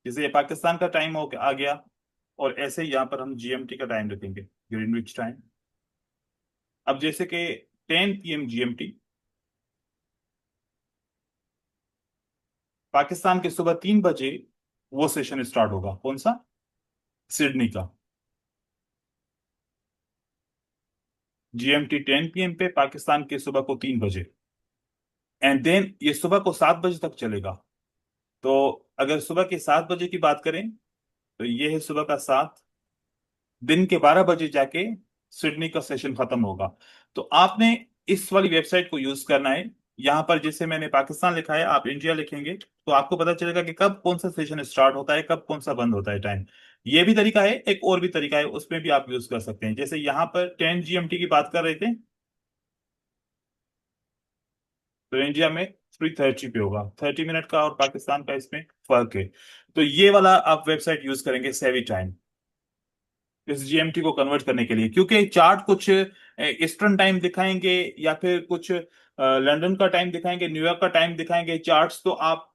जैसे ये पाकिस्तान का टाइम हो आ गया, और ऐसे ही यहाँ पर हम जीएमटी का टाइम लिखेंगे, ग्रीनविच टाइम। अब जैसे कि 10 PM जीएमटी, पाकिस्तान के सुबह 3 बजे वो सेशन स्टार्ट होगा। कौन सा, सिडनी का। जीएमटी 10 PM पे, पाकिस्तान के सुबह को 3 बजे। एंड देन ये सुबह को 7 बजे तक चलेगा। तो अगर सुबह के 7 बजे की बात करें तो ये है सुबह का 7, दिन के 12 बजे जाके सिडनी का सेशन खत्म होगा। तो आपने इस वाली वेबसाइट को यूज करना है। यहाँ पर जैसे मैंने पाकिस्तान लिखा है, आप इंडिया लिखेंगे तो आपको पता चलेगा कि कब कौन सा सेशन स्टार्ट होता है, कब कौन सा बंद होता है टाइम। ये भी तरीका है, एक और भी तरीका है, उसमें भी आप यूज कर सकते हैं। जैसे यहाँ पर 10 GMT की बात कर रहे थे, तो इंडिया में 3:30 पे होगा, 30 मिनट का, और पाकिस्तान का इसमें फर्क है। तो ये वाला आप वेबसाइट यूज करेंगे, सेवी टाइम, इस जीएमटी को कन्वर्ट करने के लिए। क्योंकि चार्ट कुछ ईस्टर्न टाइम दिखाएंगे या फिर कुछ लंदन का टाइम दिखाएंगे, न्यूयॉर्क का टाइम दिखाएंगे चार्ट्स, तो आप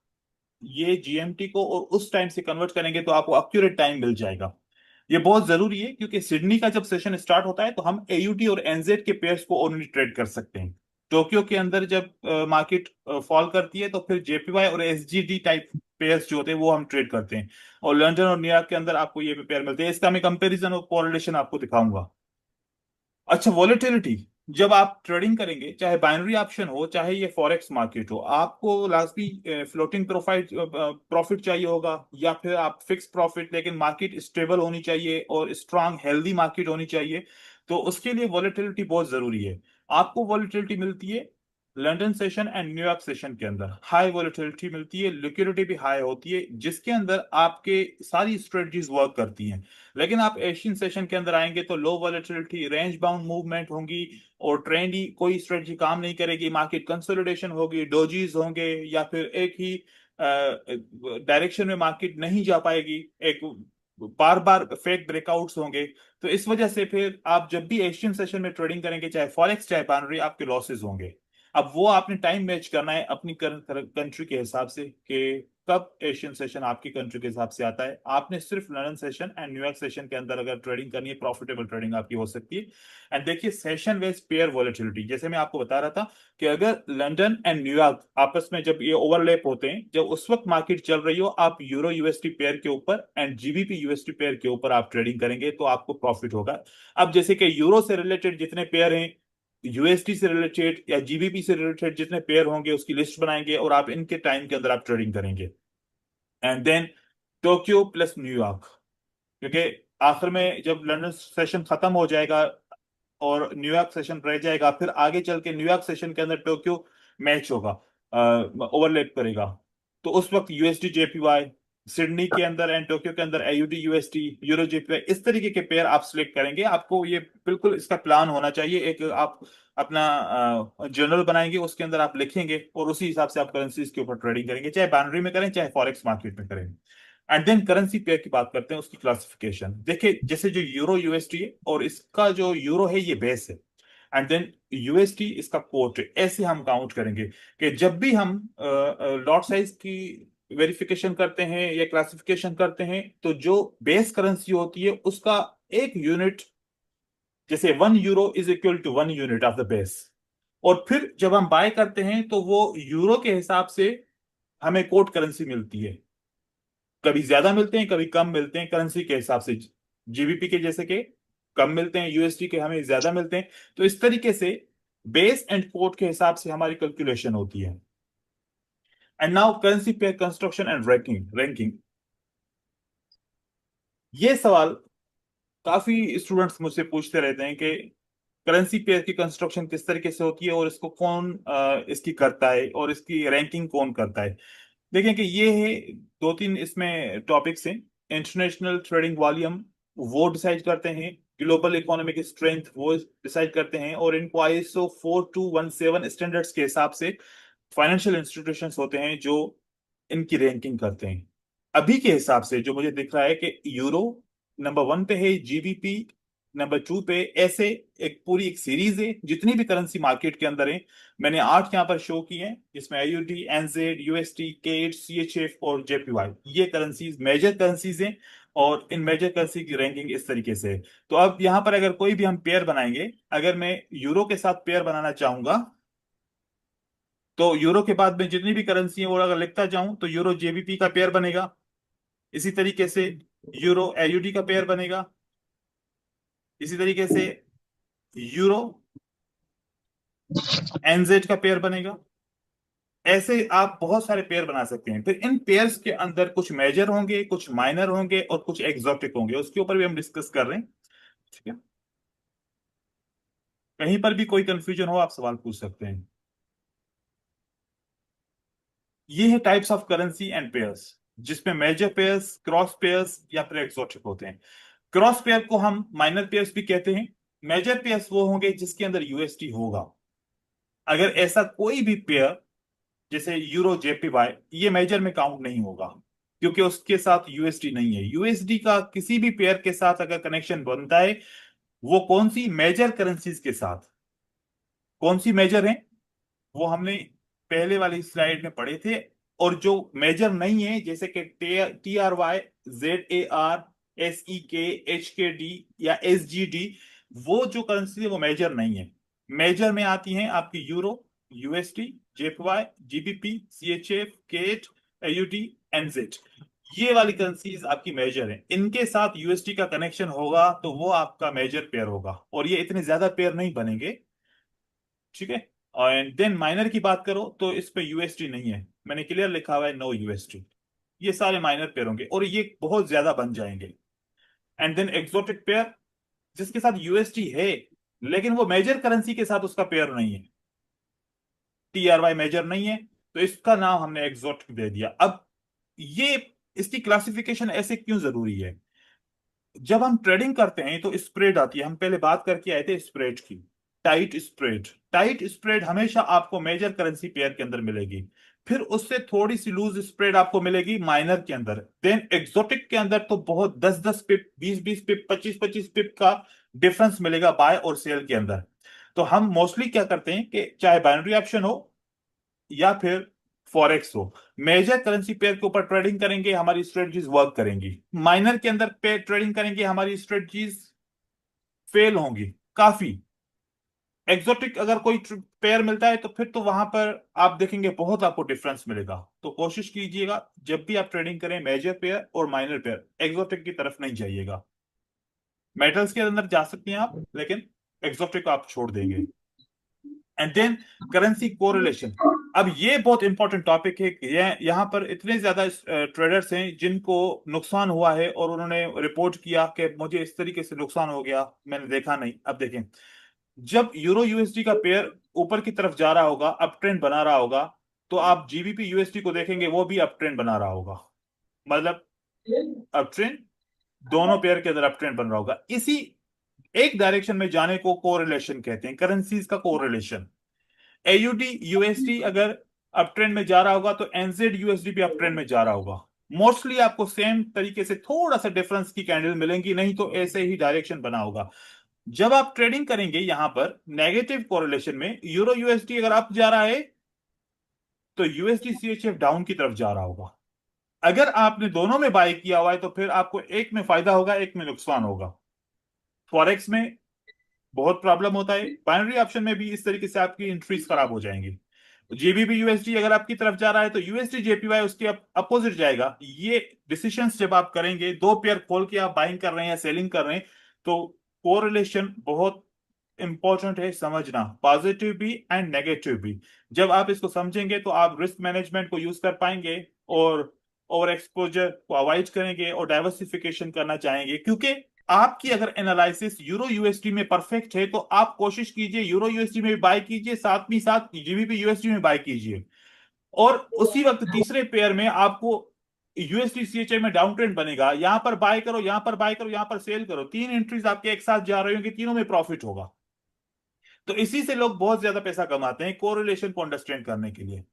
ये जीएमटी को और उस टाइम से कन्वर्ट करेंगे तो आपको एक्यूरेट टाइम मिल जाएगा। ये बहुत जरूरी है, क्योंकि सिडनी का जब सेशन स्टार्ट होता है तो हम एयूटी और एनजेड के पेयर्स को ओनली ट्रेड कर सकते हैं। टोक्यो के अंदर जब मार्केट फॉल करती है तो फिर जेपीवाई और एसजीडी टाइप पेयर्स जो होते हैं वो हम ट्रेड करते हैं। और लंदन और न्यूयॉर्क के अंदर आपको ये पेयर मिलते हैं। इसका मैं कंपैरिजन और कोरिलेशन आपको दिखाऊंगा। अच्छा, वॉलेटिलिटी, जब आप ट्रेडिंग करेंगे, चाहे बाइनरी ऑप्शन हो चाहे ये फॉरेक्स मार्केट हो, आपको लाजमी फ्लोटिंग प्रॉफिट प्रॉफिट चाहिए होगा, या फिर आप फिक्स प्रॉफिट, लेकिन मार्केट स्टेबल होनी चाहिए और स्ट्रांग हेल्दी मार्केट होनी चाहिए। तो उसके लिए वॉलेटिलिटी बहुत जरूरी है। आपको वॉलेटिलिटी मिलती है London session and New York session के अंदर, हाई वॉलेटिलिटी मिलती है, लिक्विडिटी भी हाई होती है, जिसके अंदर आपके सारी स्ट्रेटजीज वर्क करती हैं। लेकिन आप एशियन सेशन के अंदर आएंगे तो लो वॉलेटिलिटी, रेंज बाउंड मूवमेंट होंगी, और ट्रेंडी कोई स्ट्रेटजी काम नहीं करेगी, मार्केट कंसोलिडेशन होगी, डोजीज होंगे, या फिर एक ही डायरेक्शन में मार्केट नहीं जा पाएगी, एक बार बार फेक ब्रेकआउट्स होंगे। तो इस वजह से फिर आप जब भी एशियन सेशन में ट्रेडिंग करेंगे, चाहे फॉरेक्स चाहे बाइनरी, आपके लॉसेज होंगे। अब वो आपने टाइम मैच करना है अपनी कंट्री के हिसाब से कि कब एशियन सेशन आपकी कंट्री के हिसाब से आता है। आपने सिर्फ London session and New York session के अंदर अगर ट्रेडिंग करनी है, प्रॉफिटेबल ट्रेडिंग आपकी हो सकती है। एंड देखिए, सेशन वेज पेयर वॉलेटिलिटी, जैसे मैं आपको बता रहा था कि अगर लंदन एंड न्यूयॉर्क आपस में जब ये ओवरलैप होते हैं, जब उस वक्त मार्केट चल रही हो, आप यूरो यूएसडी पेयर के ऊपर एंड जीबीपी यूएसडी पेयर के ऊपर आप ट्रेडिंग करेंगे तो आपको प्रॉफिट होगा। अब जैसे कि यूरो से रिलेटेड जितने पेयर हैं, यूएसडी से रिलेटेड या जीबीपी से रिलेटेड जितने पेयर होंगे, उसकी लिस्ट बनाएंगे और आप इनके टाइम के अंदर आप ट्रेडिंग करेंगे। And then Tokyo plus New York, क्योंकि आखिर में जब लंदन सेशन खत्म हो जाएगा और न्यूयॉर्क सेशन रह जाएगा, फिर आगे चल के न्यूयॉर्क सेशन के अंदर टोक्यो मैच होगा, ओवरलैप करेगा। तो उस वक्त यूएसडी जेपीवाई, सिडनी के अंदर एंड टोक्यो के अंदर AUD USD यूरो JPY, इस तरीके के पेयर आप सिलेक्ट करेंगे। आपको ये बिल्कुल इसका प्लान होना चाहिए। एक आप अपना जर्नल बनाएंगे, उसके अंदर आप लिखेंगे और उसी हिसाब से आप करेंसीज के ऊपर ट्रेडिंग करेंगे, चाहे बाइनरी में करें चाहे फॉरेक्स मार्केट में करें। एंड देन करेंसी पेयर की बात करते हैं, उसकी क्लासिफिकेशन देखिए। जैसे जो यूरो USD है, और इसका जो यूरो है ये बेस है, एंड देन USD इसका कोट है। ऐसे हम काउंट करेंगे कि जब भी हम लॉट साइज की वेरिफिकेशन करते हैं या क्लासिफिकेशन करते हैं, तो जो बेस करेंसी होती है उसका एक यूनिट, जैसे 1 euro is equal to 1 unit of the base. और फिर जब हम बाय करते हैं तो वो यूरो के हिसाब से हमें कोट करेंसी मिलती है। कभी ज्यादा मिलते हैं, कभी कम मिलते हैं, करेंसी के हिसाब से। GBP के जैसे कि कम मिलते हैं, USD के हमें ज्यादा मिलते हैं। तो इस तरीके से बेस एंड कोट के हिसाब से हमारी कैलकुलेशन होती है। And now currency pair construction and ranking. ये सवाल काफी स्टूडेंट्स मुझसे पूछते रहते हैं कि करेंसी पेयर की कंस्ट्रक्शन किस तरीके से होती है, और इसको कौन इसकी करता है, और इसकी रैंकिंग कौन करता है। देखें कि ये है, दो तीन इसमें टॉपिक्स हैं। इंटरनेशनल ट्रेडिंग वॉल्यूम वो डिसाइड करते हैं, ग्लोबल इकोनॉमिक स्ट्रेंथ वो डिसाइड करते हैं, और इनको ISO 4217 स्टैंडर्ड्स के हिसाब से फाइनेंशियल इंस्टीट्यूशंस होते हैं जो इनकी रैंकिंग करते हैं। अभी के हिसाब से जो मुझे दिख रहा है कि यूरो नंबर 1 पे है, GBP नंबर 2 पे, ऐसे एक सीरीज है। जितनी भी करेंसी मार्केट के अंदर है, मैंने 8 यहाँ पर शो की हैं, जिसमें AUD NZ USD KH CHF और JPY, ये करेंसीज मेजर करेंसीज हैं। और इन मेजर करेंसी की रैंकिंग इस तरीके से है। तो अब यहाँ पर अगर कोई भी हम पेयर बनाएंगे, अगर मैं यूरो के साथ पेयर बनाना चाहूंगा, तो यूरो के बाद में जितनी भी करेंसी है वो अगर लिखता जाऊं, तो यूरो JBP का पेयर बनेगा। इसी तरीके से यूरो AUD का पेयर बनेगा। इसी तरीके से यूरो NZ का पेयर बनेगा। ऐसे आप बहुत सारे पेयर बना सकते हैं। फिर इन पेयर्स के अंदर कुछ मेजर होंगे, कुछ माइनर होंगे, और कुछ एग्जॉटिक होंगे। उसके ऊपर भी हम डिस्कस कर रहे हैं। ठीक है, कहीं पर भी कोई कंफ्यूजन हो आप सवाल पूछ सकते हैं। ये है types of currency and pairs, जिसमें मेजर पेयर्स, क्रॉस पेयर्स या फिर एक्सोटिक होते हैं। क्रॉस पेयर को हम माइनर पेयर्स भी कहते हैं। मेजर पेयर्स वो होंगे जिसके अंदर USD होगा। अगर ऐसा कोई भी पेयर, जैसे यूरो JPY, ये मेजर में काउंट नहीं होगा, क्योंकि उसके साथ USD नहीं है। USD का किसी भी पेयर के साथ अगर कनेक्शन बनता है, वो कौन सी मेजर करेंसीज के साथ, कौन सी मेजर है, वो हमने पहले वाली स्लाइड में पढ़े थे। और जो मेजर नहीं है, जैसे कि TRY, ZAR, SEK, HKD या SGD, वो जो करेंसी है वो मेजर नहीं है। मेजर में आती हैं आपकी euro, USD, JPY, GBP, CHF, KH, AUD, NZ। ये वाली करेंसीज आपकी मेजर है। इनके साथ USD का कनेक्शन होगा तो वो आपका मेजर पेयर होगा, और ये इतने ज्यादा पेयर नहीं बनेंगे। ठीक है। और देन माइनर की बात करो तो इस पे USD नहीं है, मैंने क्लियर लिखा हुआ है नो USD। ये सारे माइनर पेयर होंगे और ये बहुत ज्यादा बन जाएंगे। एंड देन एक्सोटिक पेयर, जिसके साथ USD है लेकिन वो मेजर करेंसी के साथ उसका पेयर नहीं है, TRY मेजर नहीं है, तो इसका नाम हमने एक्सोटिक दे दिया। अब ये, इसकी क्लासिफिकेशन ऐसे क्यों जरूरी है? जब हम ट्रेडिंग करते हैं तो स्प्रेड आती है, हम पहले बात करके आए थे स्प्रेड की। टाइट स्प्रेड हमेशा आपको मेजर करेंसी पेयर के अंदर मिलेगी। फिर उससे थोड़ी सी लूज स्प्रेड आपको मिलेगी माइनर के अंदर। देन एक्सोटिक के अंदर तो बहुत 10-10 पिप, 20-20 पिप, 25-25 पिप का डिफरेंस मिलेगा बाय और सेल के अंदर। तो हम मोस्टली क्या करते हैं कि चाहे बाइनरी ऑप्शन हो या फिर फॉरेक्स हो, मेजर करेंसी पेयर के ऊपर ट्रेडिंग करेंगे, हमारी स्ट्रेटजीज वर्क करेंगी। माइनर के अंदर पे ट्रेडिंग करेंगे, हमारी स्ट्रेटजीज फेल होंगी काफी। एक्सोटिक अगर कोई पेयर मिलता है तो फिर तो वहां पर आप देखेंगे बहुत आपको डिफरेंस मिलेगा। तो कोशिश कीजिएगा जब भी आप ट्रेडिंग करें, मेजर पेयर और माइनर पेयर, एक्सोटिक की तरफ नहीं जाइएगा। मेटल्स के अंदर जा सकते हैं आप, लेकिन एक्सोटिक आप छोड़ देंगे। And then currency correlation. अब ये बहुत इंपॉर्टेंट टॉपिक है। ये यहाँ पर इतने ज्यादा ट्रेडर्स हैं जिनको नुकसान हुआ है, और उन्होंने रिपोर्ट किया कि मुझे इस तरीके से नुकसान हो गया, मैंने देखा नहीं। अब देखें, जब यूरो USD का पेयर ऊपर की तरफ जा रहा होगा, अप ट्रेंड बना रहा होगा, तो आप GBP USD को देखेंगे, वो भी अप ट्रेंड बना रहा होगा। मतलब अप ट्रेंड, दोनों पेयर के अंदर अप ट्रेंड बन रहा होगा। इसी एक डायरेक्शन में जाने को कोरिलेशन कहते हैं, करेंसीज का कोरिलेशन। एयूडी यूएसडी अगर अप ट्रेंड में जा रहा होगा तो एनजेड यूएसडी भी अप ट्रेंड में जा रहा होगा। मोस्टली आपको सेम तरीके से थोड़ा सा डिफरेंस की कैंडल मिलेंगी, नहीं तो ऐसे ही डायरेक्शन बना होगा। जब आप ट्रेडिंग करेंगे यहां पर नेगेटिव कोरिलेशन में, यूरो यूएसडी अगर अप जा रहा है तो यूएसडी सीएचएफ डाउन की तरफ जा रहा होगा। अगर आपने दोनों में बाय किया हुआ है तो फिर आपको एक में फायदा होगा, एक में नुकसान होगा। फॉरेक्स में बहुत प्रॉब्लम होता है, बाइनरी ऑप्शन में भी इस तरीके से आपकी एंट्रीज खराब हो जाएंगी। जीबीपी यूएसडी अगर आपकी तरफ जा रहा है तो यूएसडी जेपीवाई उसके अपोजिट जाएगा। ये डिसीशंस जब आप करेंगे, दो पेयर खोल के आप बाइंग कर रहे हैं या सेलिंग कर रहे हैं, तो कोरिलेशन बहुत इंपॉर्टेंट है समझना, पॉजिटिव भी एंड नेगेटिव भी। जब आप इसको समझेंगे तो आप रिस्क मैनेजमेंट को यूज कर पाएंगे और ओवर एक्सपोजर को अवॉइड करेंगे और डाइवर्सिफिकेशन करना चाहेंगे। क्योंकि आपकी अगर एनालिसिस यूरो यूएसडी में परफेक्ट है तो आप कोशिश कीजिए यूरो यूएसडी में भी बाय कीजिए, साथ ही साथ जीबीपी यूएसडी में बाय कीजिए। और उसी वक्त तीसरे पेयर में आपको यूएसडी सीएचआई में डाउन ट्रेंड बनेगा, यहां पर बाय करो, यहां पर बाय करो, यहां पर सेल करो, तीन एंट्रीज आपके एक साथ जा रही होंगी, तीनों में प्रॉफिट होगा। तो इसी से लोग बहुत ज्यादा पैसा कमाते हैं, कोरिलेशन को अंडरस्टैंड करने के लिए।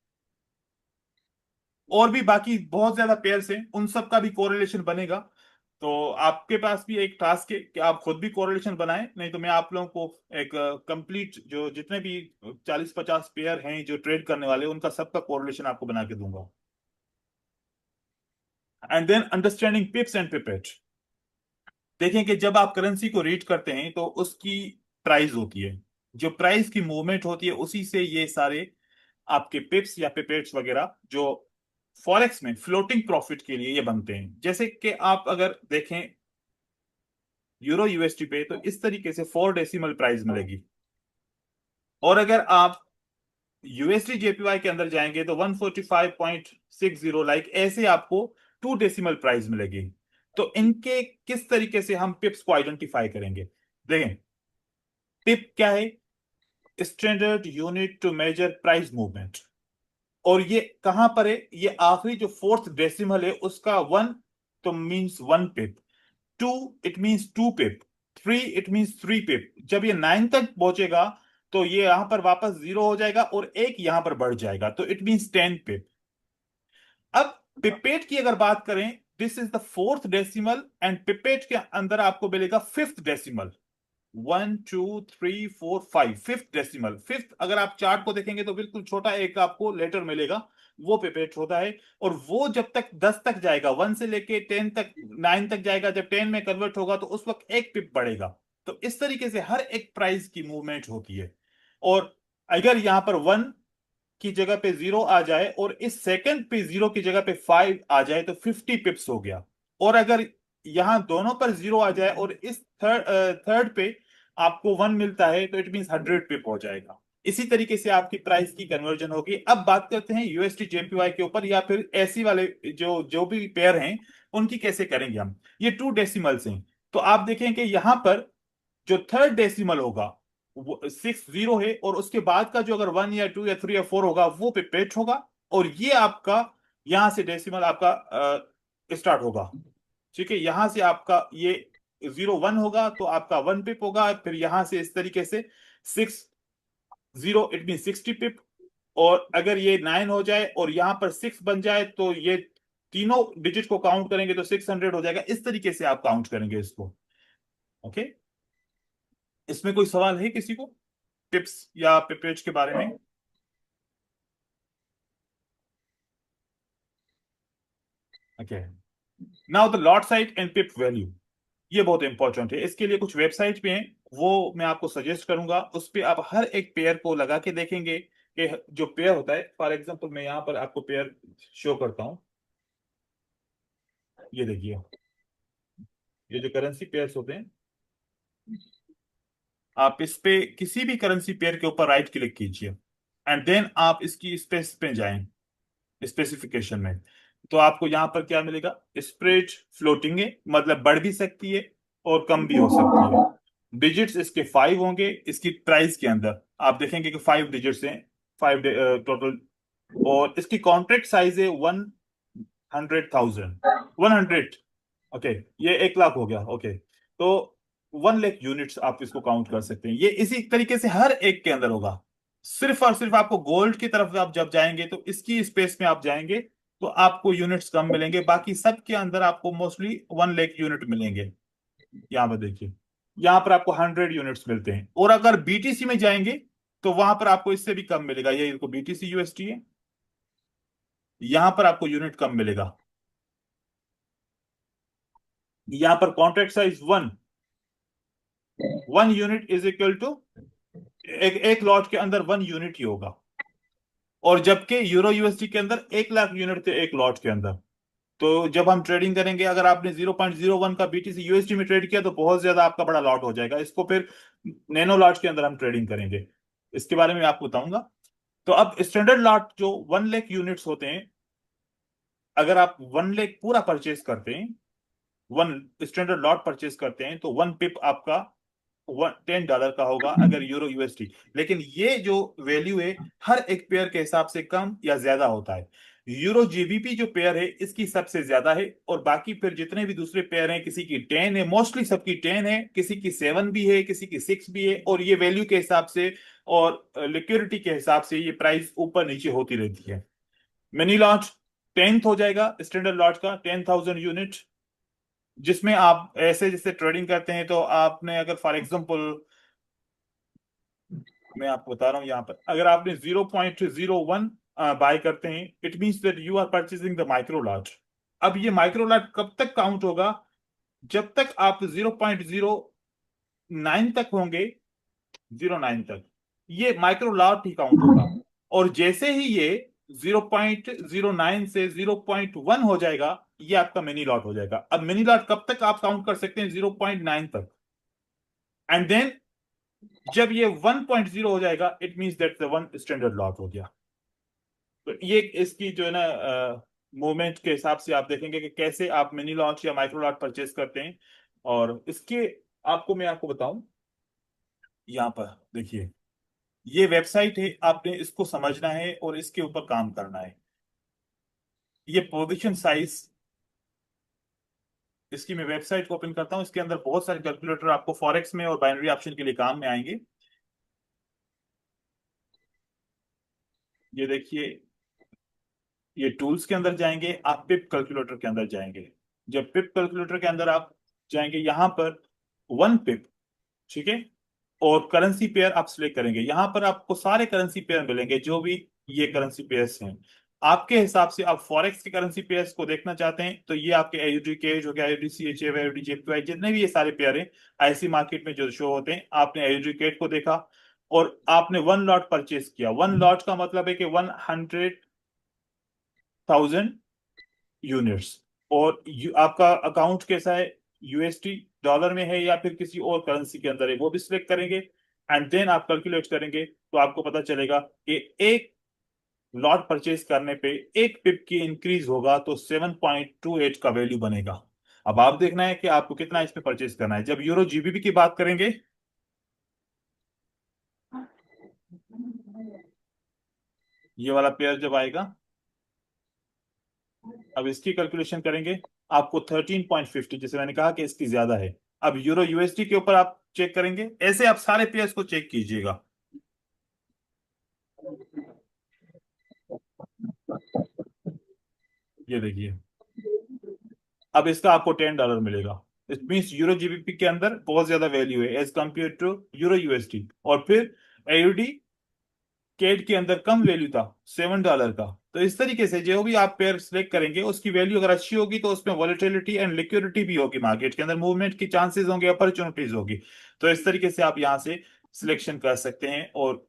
और भी बाकी बहुत ज्यादा पेयर्स हैं, उन सब का भी कोरिलेशन बनेगा। तो आपके पास भी एक टास्क है कि आप खुद भी कोरिलेशन बनाएं, नहीं तो मैं आप लोगों को एक कंप्लीट जो जितने भी 40-50 पेयर हैं जो ट्रेड करने वाले, उनका सबका कोरिलेशन आपको बना के दूंगा। And then understanding pips and pipette. देखें कि जब आप करेंसी को रीड करते हैं तो उसकी प्राइस होती है, जो प्राइस की मूवमेंट होती है उसी से ये सारे आपके पिप्स या पिपेट्स वगैरह जो फॉरेक्स में फ्लोटिंग प्रॉफिट के लिए ये बनते हैं। जैसे कि आप अगर देखें यूरो यूएसडी पे तो इस तरीके से 4 डेसिमल प्राइस मिलेगी, और अगर आप यूएसडी जेपीवाई के अंदर जाएंगे तो 145.60, लाइक ऐसे आपको 2 डेसिमल प्राइस मिलेगी। तो इनके किस तरीके से हम पिप्स को आइडेंटिफाई करेंगे, देखें। पिप क्या है? Standard unit to measure price movement. और ये कहां पर है? ये आखिरी जो फोर्थ डेसिमल है उसका 1 तो means 1 pip, 2 it means 2 pip, 3 it means 3 पिप। जब ये 9 तक पहुंचेगा तो ये यहां पर वापस 0 हो जाएगा और एक यहां पर बढ़ जाएगा, तो इट मींस 10 पिप। अब पिपेट की अगर बात करें, this is the fourth decimal and pipette के अंदर आपको मिलेगा fifth decimal. 1 2 3 4 5, fifth decimal. Fifth अगर आप चार्ट को देखेंगे तो बिल्कुल छोटा एक आपको लेटर मिलेगा, वो पिपेट होता है। और वो जब तक 10 तक जाएगा, 1 से लेके 10 तक, 9 तक जाएगा, जब 10 में कन्वर्ट होगा तो उस वक्त 1 पिप बढ़ेगा। तो इस तरीके से हर एक प्राइस की मूवमेंट होती है। और अगर यहां पर 1 की जगह पे 0 आ जाए और इस सेकंड पे 0 की जगह पे 5 आ जाए तो 50 पिप्स हो गया। और अगर यहां दोनों पर 0 आ जाए और इस थर्ड पे आपको 1 मिलता है तो इट मींस 100 पिप हो जाएगा। इसी तरीके से आपकी प्राइस की कन्वर्जन होगी। अब बात करते हैं यूएसटी जेपीवाई के ऊपर, या फिर ऐसी वाले जो जो भी पेयर हैं उनकी कैसे करेंगे हम। ये 2 डेसिमल्स हैं, तो आप देखें कि यहां पर जो थर्ड डेसिमल होगा वो 6 0 है, और उसके बाद का जो अगर 1 या 2 या 3 या 4 होगा वो पिपेट होगा। और ये आपका यहां से डेसिमल आपका स्टार्ट होगा। ठीक है, यहां से आपका ये 0 1 होगा तो आपका 1 पिप होगा, फिर यहां से इस तरीके से 6 0 इट मीन 60 पिप। और अगर ये 9 हो जाए और यहां पर 6 बन जाए तो ये तीनों डिजिट को काउंट करेंगे तो 600 हो जाएगा। इस तरीके से आप काउंट करेंगे इसको। ओके, इसमें कोई सवाल है किसी को टिप्स या पिपेज के बारे में? Okay, now the lot size and pip value, ये बहुत इंपॉर्टेंट है। इसके लिए कुछ वेबसाइट पे हैं, वो मैं आपको सजेस्ट करूंगा। उस पे आप हर एक पेयर को लगा के देखेंगे कि जो पेयर होता है, फॉर एग्जांपल मैं यहाँ पर आपको पेयर शो करता हूँ। ये देखिए, ये जो करेंसी पेयर्स होते हैं, आप इस पे किसी भी करेंसी पेयर के ऊपर राइट क्लिक कीजिए एंड देन आप इसकी स्पेस पे जाएं, स्पेसिफिकेशन में। तो आपको यहां पर क्या मिलेगा? स्प्रेड फ्लोटिंग है, मतलब बढ़ भी सकती है और कम भी हो सकती है। डिजिट्स इसके 5 होंगे। इसकी प्राइस के अंदर आप देखेंगे कि 5 डिजिट्स हैं, 5 टोटल। और इसकी कॉन्ट्रैक्ट साइज है 1 100,000, 100, ओके, ये 1 लाख हो गया। ओके, तो 1 लाख यूनिट्स आप इसको काउंट कर सकते हैं। ये इसी तरीके से हर एक के अंदर होगा। सिर्फ और सिर्फ आपको गोल्ड की तरफ आप जब जाएंगे तो इसकी स्पेस में आप जाएंगे तो आपको यूनिट्स कम मिलेंगे, बाकी सब के अंदर आपको मोस्टली 1 लाख यूनिट मिलेंगे। यहाँ पर देखिए, यहाँ पर आपको 100 यूनिट्स मिलते हैं। और अगर बीटीसी में जाएंगे तो वहां पर आपको इससे भी कम मिलेगा। ये देखो बीटीसी यूएसटी है, यहां पर आपको यूनिट कम मिलेगा। यहां पर contract size 1 unit is equal to, एक लॉट के अंदर 1 यूनिट ही होगा। और जबकि यूरो यूएसडी के अंदर 1 लाख यूनिट थे एक लॉट के अंदर। तो जब हम ट्रेडिंग करेंगे, अगर आपने 0.01 का बीटीसी यूएसडी में ट्रेड किया तो बहुत ज्यादा आपका बड़ा लॉट हो जाएगा। इसको फिर नैनो लॉट के अंदर हम ट्रेडिंग करेंगे, इसके बारे में आपको बताऊंगा। तो अब स्टैंडर्ड लॉट जो 1 लाख यूनिट्स होते हैं, अगर आप 1 लाख पूरा परचेज करते हैं, वन स्टैंडर्ड लॉट परचेज करते हैं, तो 1 पिप आपका $10 का होगा अगर यूरो यूएसडी। लेकिन ये जो वैल्यू है हर एक पेयर के हिसाब से कम या ज्यादा होता है। यूरो जीबीपी जो पेयर है इसकी सबसे ज्यादा है, और बाकी फिर जितने भी दूसरे पेयर हैं, किसी की 10 है, मोस्टली सबकी 10 है, किसी की 7 भी है, किसी की 6 भी है। और ये वैल्यू के हिसाब से और लिक्विडिटी के हिसाब से ये प्राइस ऊपर नीचे होती रहती है। मिनी लॉट 10th हो जाएगा स्टैंडर्ड लॉट का, 10,000 यूनिट, जिसमें आप ऐसे जैसे ट्रेडिंग करते हैं तो आपने अगर फॉर एग्जांपल, मैं आपको बता रहा हूं, यहाँ पर अगर आपने 0.01 बाय करते हैं, it means that you are purchasing the micro lot. अब ये माइक्रो लॉट कब तक काउंट होगा? जब तक आप 0.09 तक होंगे, 09 तक ये माइक्रो लॉट ही काउंट होगा। और जैसे ही ये 0.09 से 0.1 हो जाएगा, ये आपका मिनी लॉट हो जाएगा। अब मिनी लॉट कब तक आप काउंट कर सकते हैं? 0.9 तक। एंड देन जब ये 1.0 हो जाएगा, it means that the one standard lot हो गया। तो ये इसकी जो है ना मूवमेंट के हिसाब से आप देखेंगे कि कैसे आप मिनी लॉट या माइक्रो लॉट परचेज करते हैं। और इसके आपको मैं आपको बताऊं, यहाँ पर देखिए, ये वेबसाइट है, आपने इसको समझना है और इसके ऊपर काम करना है। ये पोजीशन साइज, इसकी मैं वेबसाइट को ओपन करता हूँ, इसके अंदर बहुत सारे कैलकुलेटर आपको फॉरेक्स में और बाइनरी ऑप्शन के लिए काम में आएंगे। ये देखिए, ये टूल्स के अंदर जाएंगे, आप पिप कैलकुलेटर के अंदर जाएंगे। जब पिप कैलकुलेटर के अंदर आप जाएंगे, यहाँ पर 1 पिप, ठीक है, और करेंसी पेयर आप सिलेक्ट करेंगे। यहाँ पर आपको सारे करेंसी पेयर मिलेंगे जो भी ये करेंसी पेयर्स हैं। आपके हिसाब से आप फॉरेक्स के करेंसी पेयर्स को देखना चाहते हैं तो ये आपके एयूडी के हो गया, AUD C H AUD JPY, जितने भी ये सारे पेयर हैं आईसी मार्केट में जो शो होते हैं, आपने एयूडी केट को देखा और आपने 1 लॉट परचेज किया। 1 लॉट का मतलब है कि 100,000 यूनिट्स। और आपका अकाउंट कैसा है, यूएसटी डॉलर में है या फिर किसी और करेंसी के अंदर है, वो भी सिलेक्ट करेंगे। एंड देन आप कैलकुलेट करेंगे तो आपको पता चलेगा कि एक लॉट परचेज करने पे 1 पिप की इंक्रीज होगा तो 7.28 का वैल्यू बनेगा। अब आप देखना है कि आपको कितना इसमें परचेज करना है। जब यूरो जीबीपी की बात करेंगे, ये वाला पेयर जब आएगा, अब इसकी कैलकुलेशन करेंगे, आपको 13.50, जैसे मैंने कहा कि इसकी ज्यादा है। अब यूरो यूएसडी के ऊपर आप चेक करेंगे, ऐसे आप सारे पेयर्स को चेक कीजिएगा। ये देखिए, अब इसका आपको $10 मिलेगा। इट मीन्स यूरो जीबीपी के अंदर बहुत ज्यादा वैल्यू है as compare to euro USD. और फिर एयूडी केड के अंदर कम वैल्यू था, $7 का। तो इस तरीके से जो भी आप पेयर सिलेक्ट करेंगे, उसकी वैल्यू अगर अच्छी होगी तो उसमें वॉलेटिलिटी एंड लिक्विडिटी भी होगी, मार्केट के अंदर मूवमेंट की चांसेस होंगे, अपॉर्चुनिटीज होगी। तो इस तरीके से आप यहाँ से सिलेक्शन कर सकते हैं और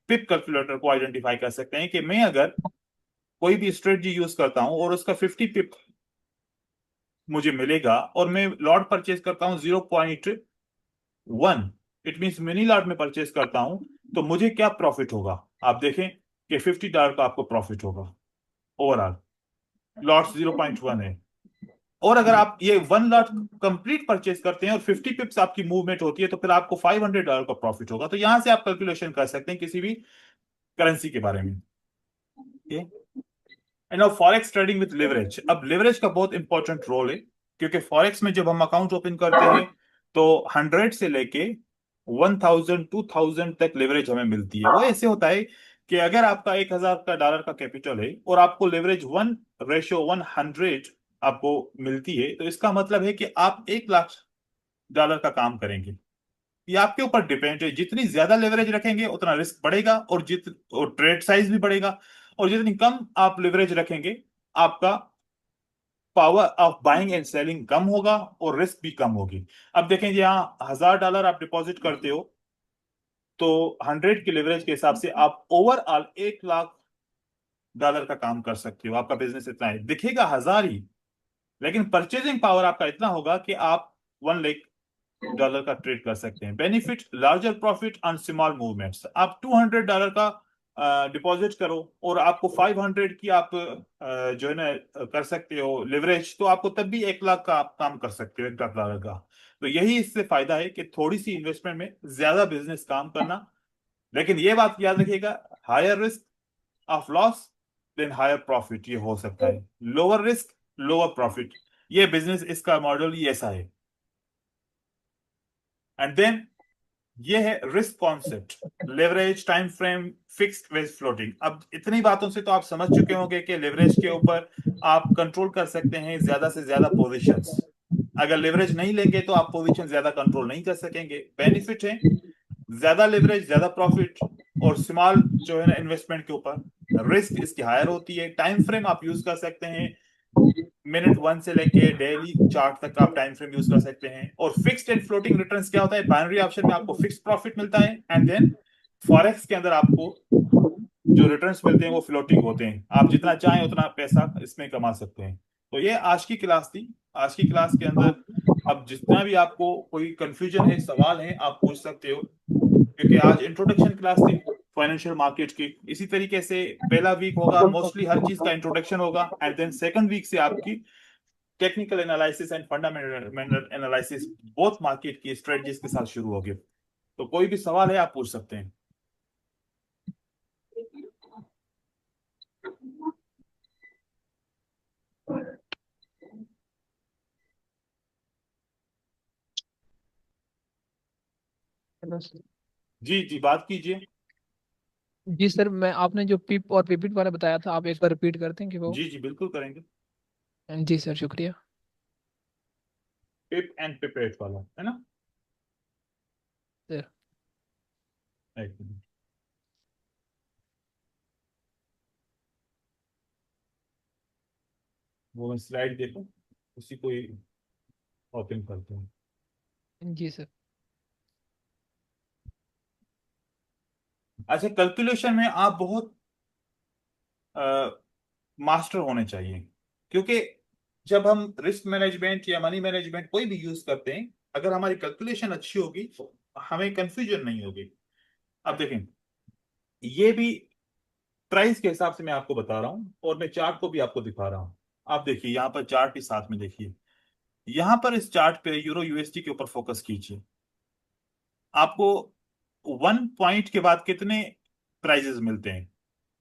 पिप कैलकुलेटर को आइडेंटिफाई कर सकते हैं कि मैं अगर कोई भी स्ट्रेटजी यूज करता हूं और उसका 50 पिप मुझे मिलेगा और मैं लॉट परचेज करता हूँ 0.1, इट मीन मिनी लॉट में परचेज करता हूं, तो मुझे क्या प्रॉफिट होगा? आप देखें कि $50 का आपको प्रॉफिट होगा ओवरऑल। लॉट 0.1 है। और अगर आप ये 1 लॉट कंप्लीट परचेज करते हैं और 50 पिप्स आपकी मूवमेंट होती है तो फिर आपको $500 का प्रॉफिट होगा। तो यहां से आप कैलकुलेशन कर सकते हैं किसी भी करेंसी के बारे में। And now forex trading with leverage. अब लिवरेज का बहुत इंपॉर्टेंट रोल है, क्योंकि फॉरेक्स में जब हम अकाउंट ओपन करते हैं तो 100 से लेके 1000 2000 तक लिवरेज हमें मिलती है। वो ऐसे होता है कि अगर आपका $1000 का कैपिटल है और आपको लिवरेज 1:100 आपको मिलती है, तो इसका मतलब है कि आप $1,00,000 का काम करेंगे। ये आपके ऊपर डिपेंड है, जितनी ज्यादा लेवरेज रखेंगे उतना रिस्क बढ़ेगा, और ट्रेड साइज भी बढ़ेगा। और जितनी कम आप लेवरेज रखेंगे, आपका power of buying and selling कम होगा और रिस्क भी कम होगी। अब देखें, यहाँ $1000 आप डिपॉजिट करते हो, तो 100 के लेवरेज के हिसाब से आप ओवरऑल $1,00,000 का काम कर सकते हो। आपका बिजनेस इतना है, दिखेगा 1000 ही, लेकिन परचेजिंग पावर आपका इतना होगा कि आप $1,00,000 का ट्रेड कर सकते हैं। Benefit, larger profit on small movements. आप $200 का डिपॉजिट करो और आपको 500 की आप जो है ना कर सकते हो लिवरेज, तो आपको तब भी 1,00,000 का आप काम कर सकते हो, $1,00,000 का। तो यही इससे फायदा है कि थोड़ी सी इन्वेस्टमेंट में ज्यादा बिजनेस काम करना। लेकिन ये बात याद रखिएगा, higher risk of loss then higher profit ये हो सकता है। लोअर रिस्क लोअर प्रॉफिट, ये बिजनेस इसका मॉडल ही ऐसा है। एंड देन ये है risk concept, leverage, time frame, fixed versus floating. अब इतनी बातों से तो आप समझ चुके होंगे कि लेवरेज के ऊपर आप कंट्रोल कर सकते हैं ज्यादा से ज्यादा पोजीशंस। अगर लेवरेज नहीं लेंगे तो आप पोजीशन ज्यादा कंट्रोल नहीं कर सकेंगे। बेनिफिट है ज्यादा लेवरेज ज्यादा प्रॉफिट, और स्मॉल जो है ना इन्वेस्टमेंट के ऊपर रिस्क इसकी हायर होती है। टाइम फ्रेम आप यूज कर सकते हैं, मिनट वन से लेके डेली चार्ट तक आप टाइम फ्रेम यूज कर सकते हैं। और फिक्स्ड एंड फ्लोटिंग रिटर्न्स क्या होता है, बाइनरी ऑप्शन में आपको फिक्स्ड प्रॉफिट मिलता है, एंड देन फॉरेक्स के अंदर आपको जो रिटर्न्स मिलते हैं वो फ्लोटिंग होते हैं। आप जितना चाहें उतना पैसा इसमें कमा सकते हैं। तो ये आज की क्लास थी। आज की क्लास के अंदर अब जितना भी आपको कोई कंफ्यूजन है, सवाल है, आप पूछ सकते हो, क्योंकि आज इंट्रोडक्शन क्लास थी फाइनेंशियल मार्केट की। इसी तरीके से पहला वीक होगा मोस्टली हर चीज का इंट्रोडक्शन होगा, एंड देन सेकंड वीक से आपकी technical analysis and fundamental analysis both market की स्ट्रेटजीज के साथ शुरू होगी। तो कोई भी सवाल है आप पूछ सकते हैं। Hello sir. जी जी, बात कीजिए। जी सर, मैं आपने जो पिप और पिपिट वाला बताया था, आप एक बार रिपीट करते हैं कि वो। जी जी, बिल्कुल करेंगे। जी सर, शुक्रिया। पिप एंड पिपेट वाला है ना। सर। एक मिनट। वो मैं स्लाइड देखो, उसी को ही ओपन करते हैं। जी सर। अच्छा, कैलकुलेशन में आप बहुत मास्टर होने चाहिए, क्योंकि जब हम रिस्क मैनेजमेंट या मनी मैनेजमेंट कोई भी यूज करते हैं, अगर हमारी कैलकुलेशन अच्छी होगी तो हमें कंफ्यूजन नहीं होगी। अब देखें, ये भी प्राइस के हिसाब से मैं आपको बता रहा हूं, और मैं चार्ट को भी आपको दिखा रहा हूं। आप देखिए यहाँ पर चार्ट के साथ में देखिए, यहाँ पर इस चार्ट पे यूरो यूएसडी के ऊपर फोकस कीजिए। आपको 1 पॉइंट के बाद कितने प्राइजेस मिलते हैं?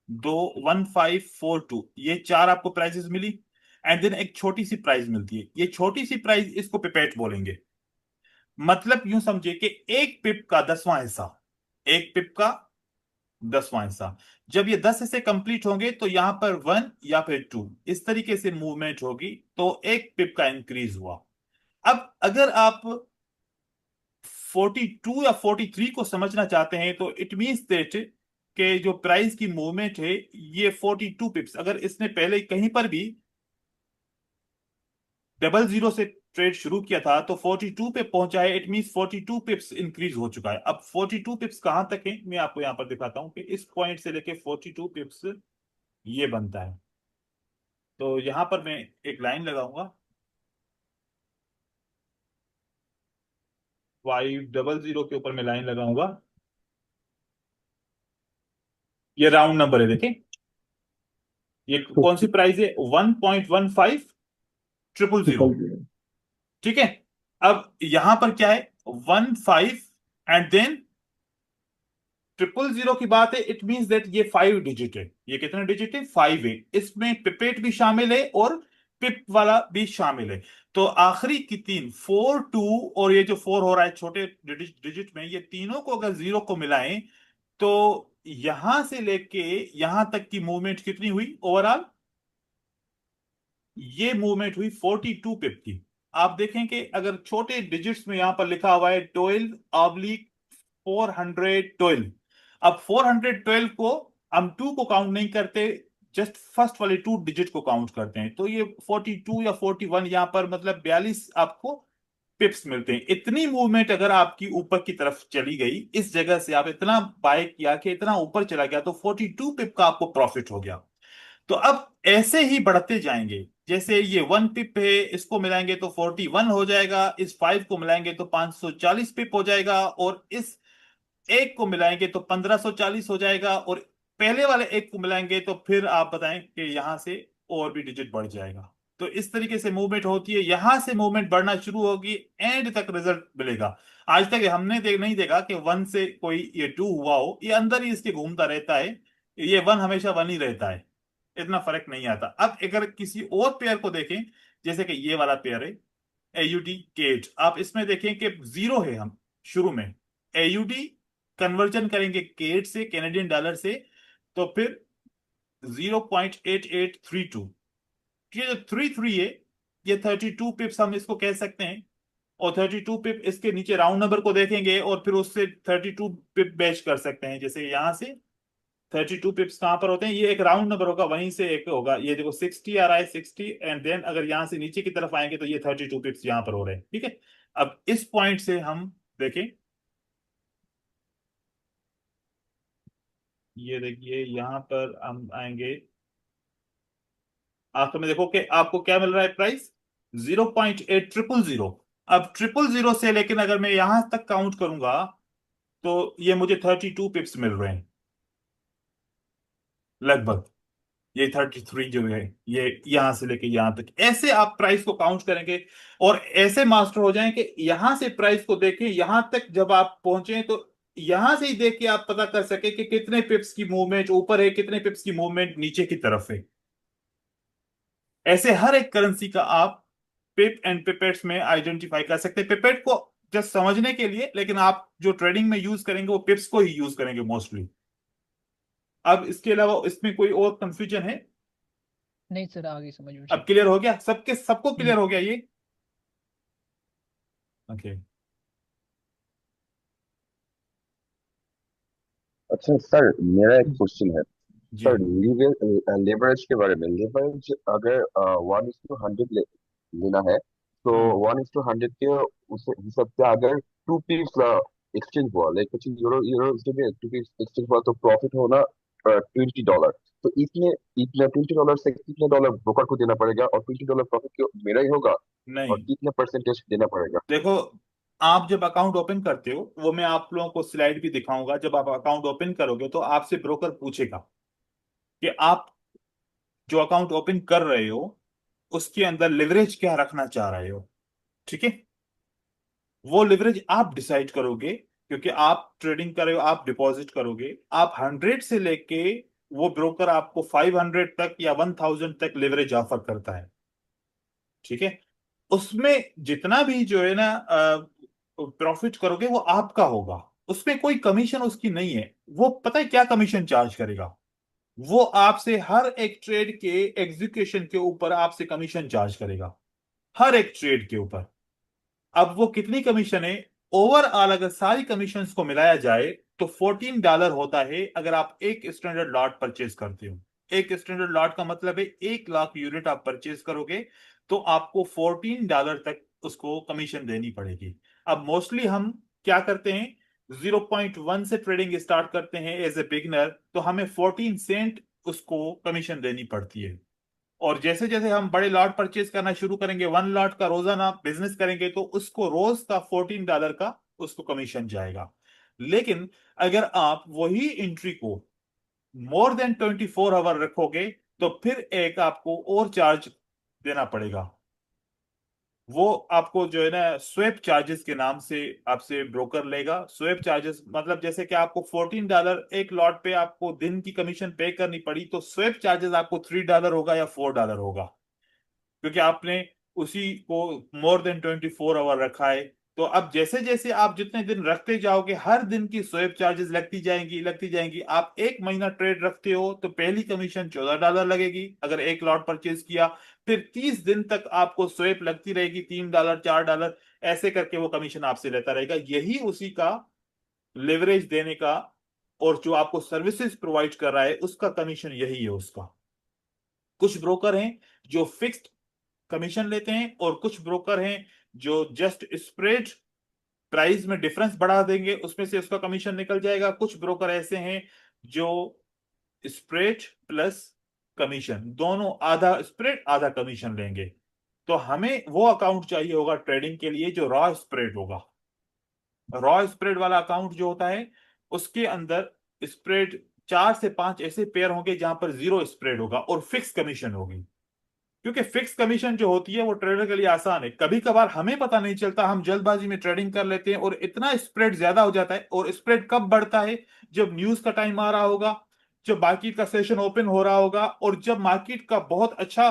दो, 1542, ये चार आपको प्राइजेस मिली। एंड देन एक छोटी सी प्राइस मिलती है, ये छोटी सी प्राइस इसको पिपेट बोलेंगे। मतलब यूं समझिए कि एक पिप का 10वां हिस्सा, एक पिप का 10वां हिस्सा। जब ये 10 हिस्से कंप्लीट होंगे तो यहां पर 1 या फिर 2 इस तरीके से मूवमेंट होगी, तो एक पिप का इंक्रीज हुआ। अब अगर आप 42 या 43 को समझना चाहते हैं, तो इट मींस दैट के जो प्राइस की मूवमेंट है ये 42 पिप्स, अगर इसने पहले कहीं पर भी 00 से ट्रेड शुरू किया था तो 42 पे पहुंचा है, इट मींस 42 पिप्स इंक्रीज हो चुका है। अब 42 पिप्स कहां तक है मैं आपको यहां पर दिखाता हूं कि इस पॉइंट से लेके 42 पिप्स ये बनता है। तो यहां पर मैं एक लाइन लगाऊंगा, 500 के ऊपर मैं लाइन लगाऊंगा। ये राउंड नंबर है, देखें ये कौन सी प्राइस है, 1.1500। ठीक है। अब यहां पर क्या है, 15 एंड देन 000 की बात है, इट मींस दैट ये 5 डिजिट है। ये कितने डिजिट है? 5 है। इसमें पिपेट भी शामिल है और पिप वाला भी शामिल है। तो आखिरी की तीन 4 2 और ये जो 4 हो रहा है छोटे डिजिट में, ये तीनों को अगर जीरो को मिलाएं तो यहां से लेके यहां तक की मूवमेंट कितनी हुई ओवरऑल? ये मूवमेंट हुई 42 पिप की। आप देखें कि अगर छोटे डिजिट्स में यहां पर लिखा हुआ है 12/412, अब 412 को हम 2 को काउंट नहीं करते, जस्ट फर्स्ट वाले 2 डिजिट को काउंट करते हैं, तो ये 42 या 41 यहां पर मतलब 42 आपको पिप्स मिलते हैं। इतनी मूवमेंट अगर आपकी ऊपर की तरफ चली गई, इस जगह से आप इतना बाय किया कि इतना ऊपर चला गया, तो 42 पिप का आपको प्रॉफिट हो गया। तो अब ऐसे ही बढ़ते जाएंगे। जैसे ये 1 पिप है, इसको मिलाएंगे तो 41 हो जाएगा, इस 5 को मिलाएंगे तो 540 पिप हो जाएगा, और इस एक को मिलाएंगे तो 1540 हो जाएगा, और पहले वाले एक को मिलाएंगे तो फिर आप बताएं कि यहां से और भी डिजिट बढ़ जाएगा। तो इस तरीके से मूवमेंट होती है, यहां से मूवमेंट बढ़ना शुरू होगी, एंड तक रिजल्ट मिलेगा। आज तक हमने नहीं देखा कि 1 से कोई ये 2 हुआ हो, ये अंदर ही इसके घूमता रहता है। ये 1 हमेशा 1 ही रहता है, इतना फर्क नहीं आता। अब अगर किसी और पेयर को देखें, जैसे कि ये वाला पेयर है एयूडी केट, आप इसमें देखें कि जीरो है हम शुरू में। एयूडी कन्वर्जन करेंगे केट से, कैनेडियन डॉलर से, तो फिर 0.8832, ये जो 33 है, ये 32 पिप्स हम इसको कह सकते हैं। और 32 पिप इसके नीचे राउंड नंबर को देखेंगे और फिर उससे 32 पिप बैच कर सकते हैं। जैसे यहां से 32 पिप्स कहां पर होते हैं, ये एक राउंड नंबर होगा, वहीं से एक होगा, ये देखो 60 आ रहा है, 60, एंड देन अगर यहां से नीचे की तरफ आएंगे तो ये 32 पिप्स यहां पर हो रहे हैं। ठीक है, अब इस पॉइंट से हम देखें, ये देखिए यहां पर हम आएंगे, आखिर में देखो कि आपको क्या मिल रहा है प्राइस, 0.8000। अब 000 से लेकिन अगर मैं यहां तक काउंट करूंगा तो ये मुझे 32 पिप्स मिल रहे हैं लगभग। ये 33 जो है, ये यहां से लेके यहां तक, ऐसे आप प्राइस को काउंट करेंगे और ऐसे मास्टर हो जाएं कि यहां से प्राइस को देखें, यहां तक जब आप पहुंचे तो यहां से ही देख के आप पता कर सके कि कितने पिप्स की मूवमेंट ऊपर है, कितने पिप्स की मूवमेंट नीचे की तरफ है। ऐसे हर एक करेंसी का आप पिप एंड पिपेट्स में आइडेंटिफाई कर सकते हैं। पिपेट को जस्ट समझने के लिए, लेकिन आप जो ट्रेडिंग में यूज करेंगे वो पिप्स को ही यूज करेंगे मोस्टली। अब इसके अलावा इसमें कोई और कंफ्यूजन है? नहीं सर, आगे समझ में अब सब। क्लियर हो गया सबके, सबको हम्म। क्लियर हो गया ये? ओके। अच्छा सर, मेरा एक क्वेश्चन है। जी। सर, लेवरेज के बारे में, लेवरेज अगर 1:100 लेना है, तो हम्म। 1:100 के उस हिसाब से अगर 2 पीस एक्सचेंज हुआ, लाइक कुछ यूरो यूरो में 2 पीस एक्सचेंज हुआ, तो प्रॉफिट होना $20। तो इसमें इतना $20 से कितने डॉलर ब्रोकर को देना पड़ेगा, और $20 प्रॉफिट क्यों मेरा ही होगा, और नहीं, कितने परसेंटेज देना पड़ेगा? देखो, आप जब अकाउंट ओपन करते हो, वो मैं आप लोगों को स्लाइड भी दिखाऊंगा, जब आप अकाउंट ओपन करोगे तो आपसे ब्रोकर पूछेगा कि आप जो अकाउंट ओपन कर रहे हो उसके अंदर लिवरेज क्या रखना चाह रहे हो। ठीक है, वो लिवरेज आप डिसाइड करोगे, क्योंकि आप ट्रेडिंग कर रहे हो, आप डिपॉजिट करोगे, आप 100 से लेके वो ब्रोकर आपको 500 तक या 1000 तक लिवरेज ऑफर करता है। ठीक है, उसमें जितना भी जो है ना प्रॉफिट करोगे वो आपका होगा, उसमें कोई कमीशन उसकी नहीं है। वो पता है क्या कमीशन चार्ज करेगा? वो आपसे हर एक ट्रेड के एग्जीक्यूशन के ऊपर आपसे कमीशन चार्ज करेगा, हर एक ट्रेड के ऊपर। अब वो कितनी कमीशन है? ओवरऑल अगर सारी कमीशंस को मिलाया जाए तो $14 होता है अगर आप एक स्टैंडर्ड लॉट परचेज करते हो। एक स्टैंडर्ड लॉट का मतलब है 1 लाख यूनिट आप परचेज करोगे तो आपको $14 तक उसको कमीशन देनी पड़ेगी। अब मोस्टली हम क्या करते हैं, 0.1 से ट्रेडिंग स्टार्ट करते हैं एज ए बिगनर, तो हमें 14 सेंट उसको कमीशन देनी पड़ती है। और जैसे जैसे हम बड़े लॉट परचेज करना शुरू करेंगे, 1 लॉट का रोजाना बिजनेस करेंगे, तो उसको रोज का $14 का उसको कमीशन जाएगा। लेकिन अगर आप वही एंट्री को मोर देन 24 आवर रखोगे तो फिर एक आपको और चार्ज देना पड़ेगा। वो आपको जो है ना स्वेप चार्जेस के नाम से आपसे ब्रोकर लेगा। स्वेप चार्जेस मतलब जैसे कि आपको $14 एक लॉट पे आपको दिन की कमीशन पे करनी पड़ी, तो स्वेप चार्जेस आपको $3 होगा या $4 होगा, क्योंकि आपने उसी को मोर देन 24 आवर रखा है। तो अब जैसे जैसे आप जितने दिन रखते जाओगे हर दिन की स्वेप चार्जेस लगती जाएंगी। आप एक महीना ट्रेड रखते हो तो पहली कमीशन $14 लगेगी अगर एक लॉट परचेज किया। फिर 30 दिन तक आपको स्वेप लगती रहेगी, $3 $4 ऐसे करके वो कमीशन आपसे लेता रहेगा। यही उसी का लेवरेज देने का और जो आपको सर्विसेज प्रोवाइड कर रहा है उसका कमीशन यही है उसका। कुछ ब्रोकर हैं जो फिक्स्ड कमीशन लेते हैं और कुछ ब्रोकर हैं जो जस्ट स्प्रेड प्राइस में डिफरेंस बढ़ा देंगे, उसमें से उसका कमीशन निकल जाएगा। कुछ ब्रोकर ऐसे हैं जो स्प्रेड प्लस कमीशन दोनों, आधा स्प्रेड आधा कमीशन लेंगे। तो हमें वो अकाउंट चाहिए होगा ट्रेडिंग के लिए जो रॉ स्प्रेड होगा। रॉ स्प्रेड वाला अकाउंट जो होता है उसके अंदर स्प्रेड 4 से 5 ऐसे पेयर होंगे जहां पर जीरो स्प्रेड होगा और फिक्स कमीशन होगी। क्योंकि फिक्स कमीशन जो होती है वो ट्रेडर के लिए आसान है। कभी कभार हमें पता नहीं चलता, हम जल्दबाजी में ट्रेडिंग कर लेते हैं और इतना स्प्रेड ज्यादा हो जाता है। और स्प्रेड कब बढ़ता है? जब न्यूज का टाइम आ रहा होगा, जब मार्केट का सेशन ओपन हो रहा होगा और जब मार्केट का बहुत अच्छा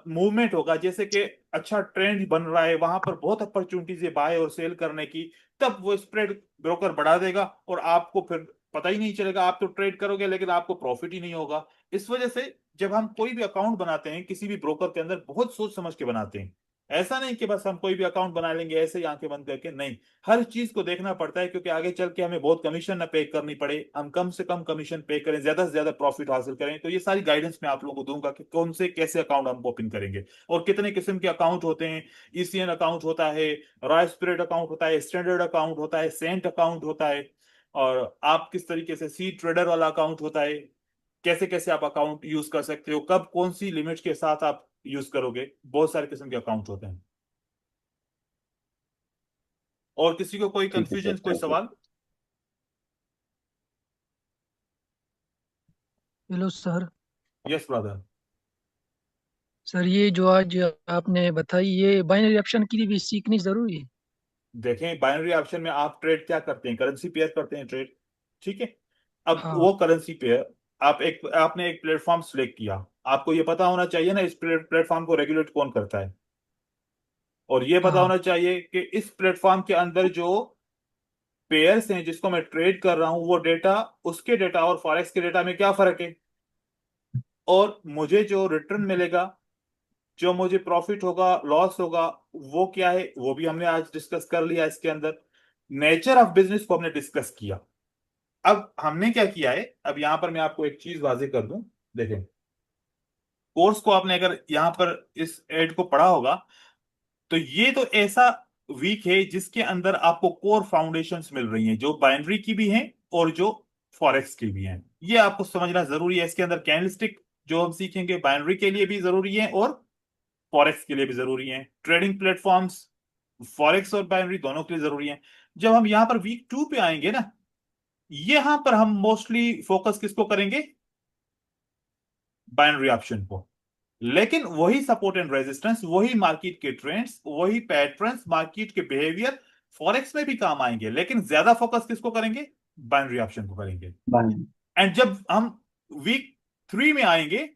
मूवमेंट होगा, जैसे कि अच्छा ट्रेंड बन रहा है, वहां पर बहुत अपॉर्चुनिटीज है बाय और सेल करने की, तब वो स्प्रेड ब्रोकर बढ़ा देगा और आपको फिर पता ही नहीं चलेगा। आप तो ट्रेड करोगे लेकिन आपको प्रॉफिट ही नहीं होगा। इस वजह से जब हम कोई भी अकाउंट बनाते हैं किसी भी ब्रोकर के अंदर बहुत सोच समझ के बनाते हैं। ऐसा नहीं कि बस हम कोई भी अकाउंट बना लेंगे ऐसे ही आंखें बंद करके, नहीं, हर चीज को देखना पड़ता है, क्योंकि आगे चल के हमें बहुत कमीशन ना पे करनी पड़े, हम कम से कम कमीशन पे करें, ज्यादा से ज्यादा प्रॉफिट हासिल करें। तो ये सारी गाइडेंस मैं आप लोगों को दूंगा कि कौन से कैसे अकाउंट हम ओपन करेंगे और कितने किस्म के अकाउंट होते हैं। ईसीएन अकाउंट होता है, रॉय स्प्रेड अकाउंट होता है, स्टैंडर्ड अकाउंट होता है, सेंट अकाउंट होता है, और आप किस तरीके से सी ट्रेडर वाला अकाउंट होता है। कैसे कैसे आप अकाउंट यूज कर सकते हो, कब कौन सी लिमिट के साथ आप यूज करोगे, बहुत सारे किस्म के अकाउंट होते हैं। और किसी को कोई ठीक है सर, कंफ्यूजन, कोई थैंक यू। सवाल? Hello sir. Yes brother. Sir ये जो आज आपने बताई ये बाइनरी ऑप्शन के लिए भी सीखनी जरूरी है। देखें, बाइनरी ऑप्शन में आप ट्रेड क्या करते हैं? करेंसी पेयर करते हैं ट्रेड, ठीक है। अब हाँ। वो करेंसी पेयर आपने एक प्लेटफॉर्म सिलेक्ट किया। आपको ये पता होना चाहिए ना इस प्लेटफॉर्म को रेगुलेट कौन करता है, और ये पता हाँ। होना चाहिए कि इस प्लेटफॉर्म के अंदर जो पेयर्स हैं जिसको मैं ट्रेड कर रहा हूं वो डेटा, उसके डेटा और फॉरेक्स के डेटा में क्या फर्क है, और मुझे जो रिटर्न मिलेगा, जो मुझे प्रॉफिट होगा लॉस होगा, वो क्या है, वो भी हमने आज डिस्कस कर लिया। इसके अंदर नेचर ऑफ बिजनेस को हमने डिस्कस किया। अब हमने क्या किया है, अब यहां पर मैं आपको एक चीज वाजे कर दूं। देखें, कोर्स को आपने अगर यहां पर इस एड को पढ़ा होगा तो ये तो ऐसा वीक है जिसके अंदर आपको कोर फाउंडेशंस मिल रही हैं जो बाइनरी की भी हैं और जो फॉरेक्स की भी हैं। ये आपको समझना जरूरी है। इसके अंदर कैंडलस्टिक जो हम सीखेंगे बाइनरी के लिए भी जरूरी है और फॉरेक्स के लिए भी जरूरी है। ट्रेडिंग प्लेटफॉर्म्स फॉरेक्स और बाइनरी दोनों के लिए जरूरी है। जब हम यहाँ पर वीक 2 पे आएंगे ना, यहाँ पर हम मोस्टली फोकस किसको करेंगे? बाइनरी ऑप्शन को। लेकिन वही सपोर्ट एंड रेजिस्टेंस, वही मार्केट के ट्रेंड्स, वही पैटर्न्स, मार्केट के बिहेवियर फॉरेक्स में भी काम आएंगे, लेकिन ज्यादा फोकस किसको करेंगे? बाइनरी ऑप्शन को करेंगे। बाय। एंड जब हम वीक 3 में आएंगे,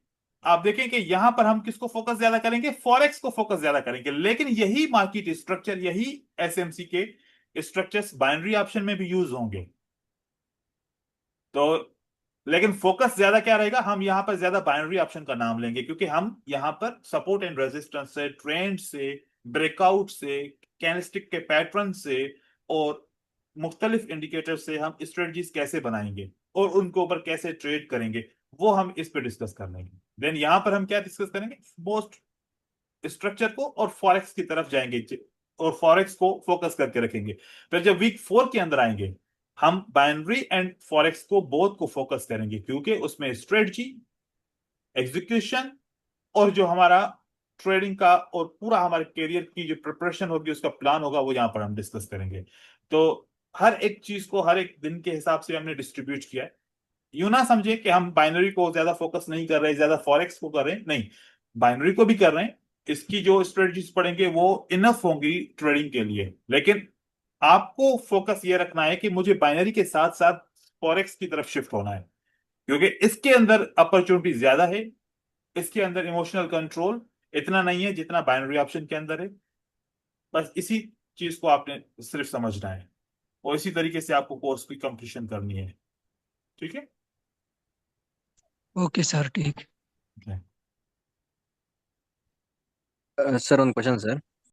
आप देखें कि यहां पर हम किसको फोकस ज्यादा करेंगे? फॉरेक्स को फोकस ज्यादा करेंगे। लेकिन यही मार्केट स्ट्रक्चर, यही एसएमसी के स्ट्रक्चर्स बाइनरी ऑप्शन में भी यूज होंगे। तो लेकिन फोकस ज्यादा क्या रहेगा? हम यहां पर ज्यादा बाइनरी ऑप्शन का नाम लेंगे, क्योंकि हम यहां पर सपोर्ट एंड रेजिस्टेंस से, ट्रेंड से, ब्रेकआउट से, कैंडलस्टिक के पैटर्न से और मुख्तलिफ इंडिकेटर से हम स्ट्रेटजीज कैसे बनाएंगे और उनको ऊपर कैसे ट्रेड करेंगे, वो हम इस पे डिस्कस कर लेंगे। देन यहां पर हम क्या डिस्कस करेंगे? मोस्ट स्ट्रक्चर को और फॉरेक्स की तरफ जाएंगे और फॉरेक्स को फोकस करके रखेंगे। फिर जब वीक 4 के अंदर आएंगे, हम बाइनरी एंड फॉरेक्स को बोथ को फोकस करेंगे, क्योंकि उसमें स्ट्रेटजी, एग्जीक्यूशन और जो हमारा ट्रेडिंग का और पूरा हमारे करियर की जो प्रिपरेशन होगी, उसका प्लान होगा, वो यहाँ पर हम डिस्कस करेंगे। तो हर एक चीज को हर एक दिन के हिसाब से हमने डिस्ट्रीब्यूट किया है। यूं ना समझे कि हम बाइनरी को ज्यादा फोकस नहीं कर रहे, ज्यादा फॉरेक्स को कर रहे हैं, नहीं, बाइनरी को भी कर रहे हैं, इसकी जो स्ट्रेटजीज पढ़ेंगे वो इनफ होंगी ट्रेडिंग के लिए, लेकिन आपको फोकस ये रखना है कि मुझे बाइनरी के साथ साथ फॉरेक्स की तरफ शिफ्ट होना है, क्योंकि इसके अंदर अपॉर्चुनिटी ज्यादा है, इसके अंदर इमोशनल कंट्रोल इतना नहीं है जितना बाइनरी ऑप्शन के अंदर है। बस इसी चीज को आपने सिर्फ समझना है और इसी तरीके से आपको कोर्स की कंप्लीशन करनी है। ठीक है। ओके सर, ठीक। Sir, one question, sir.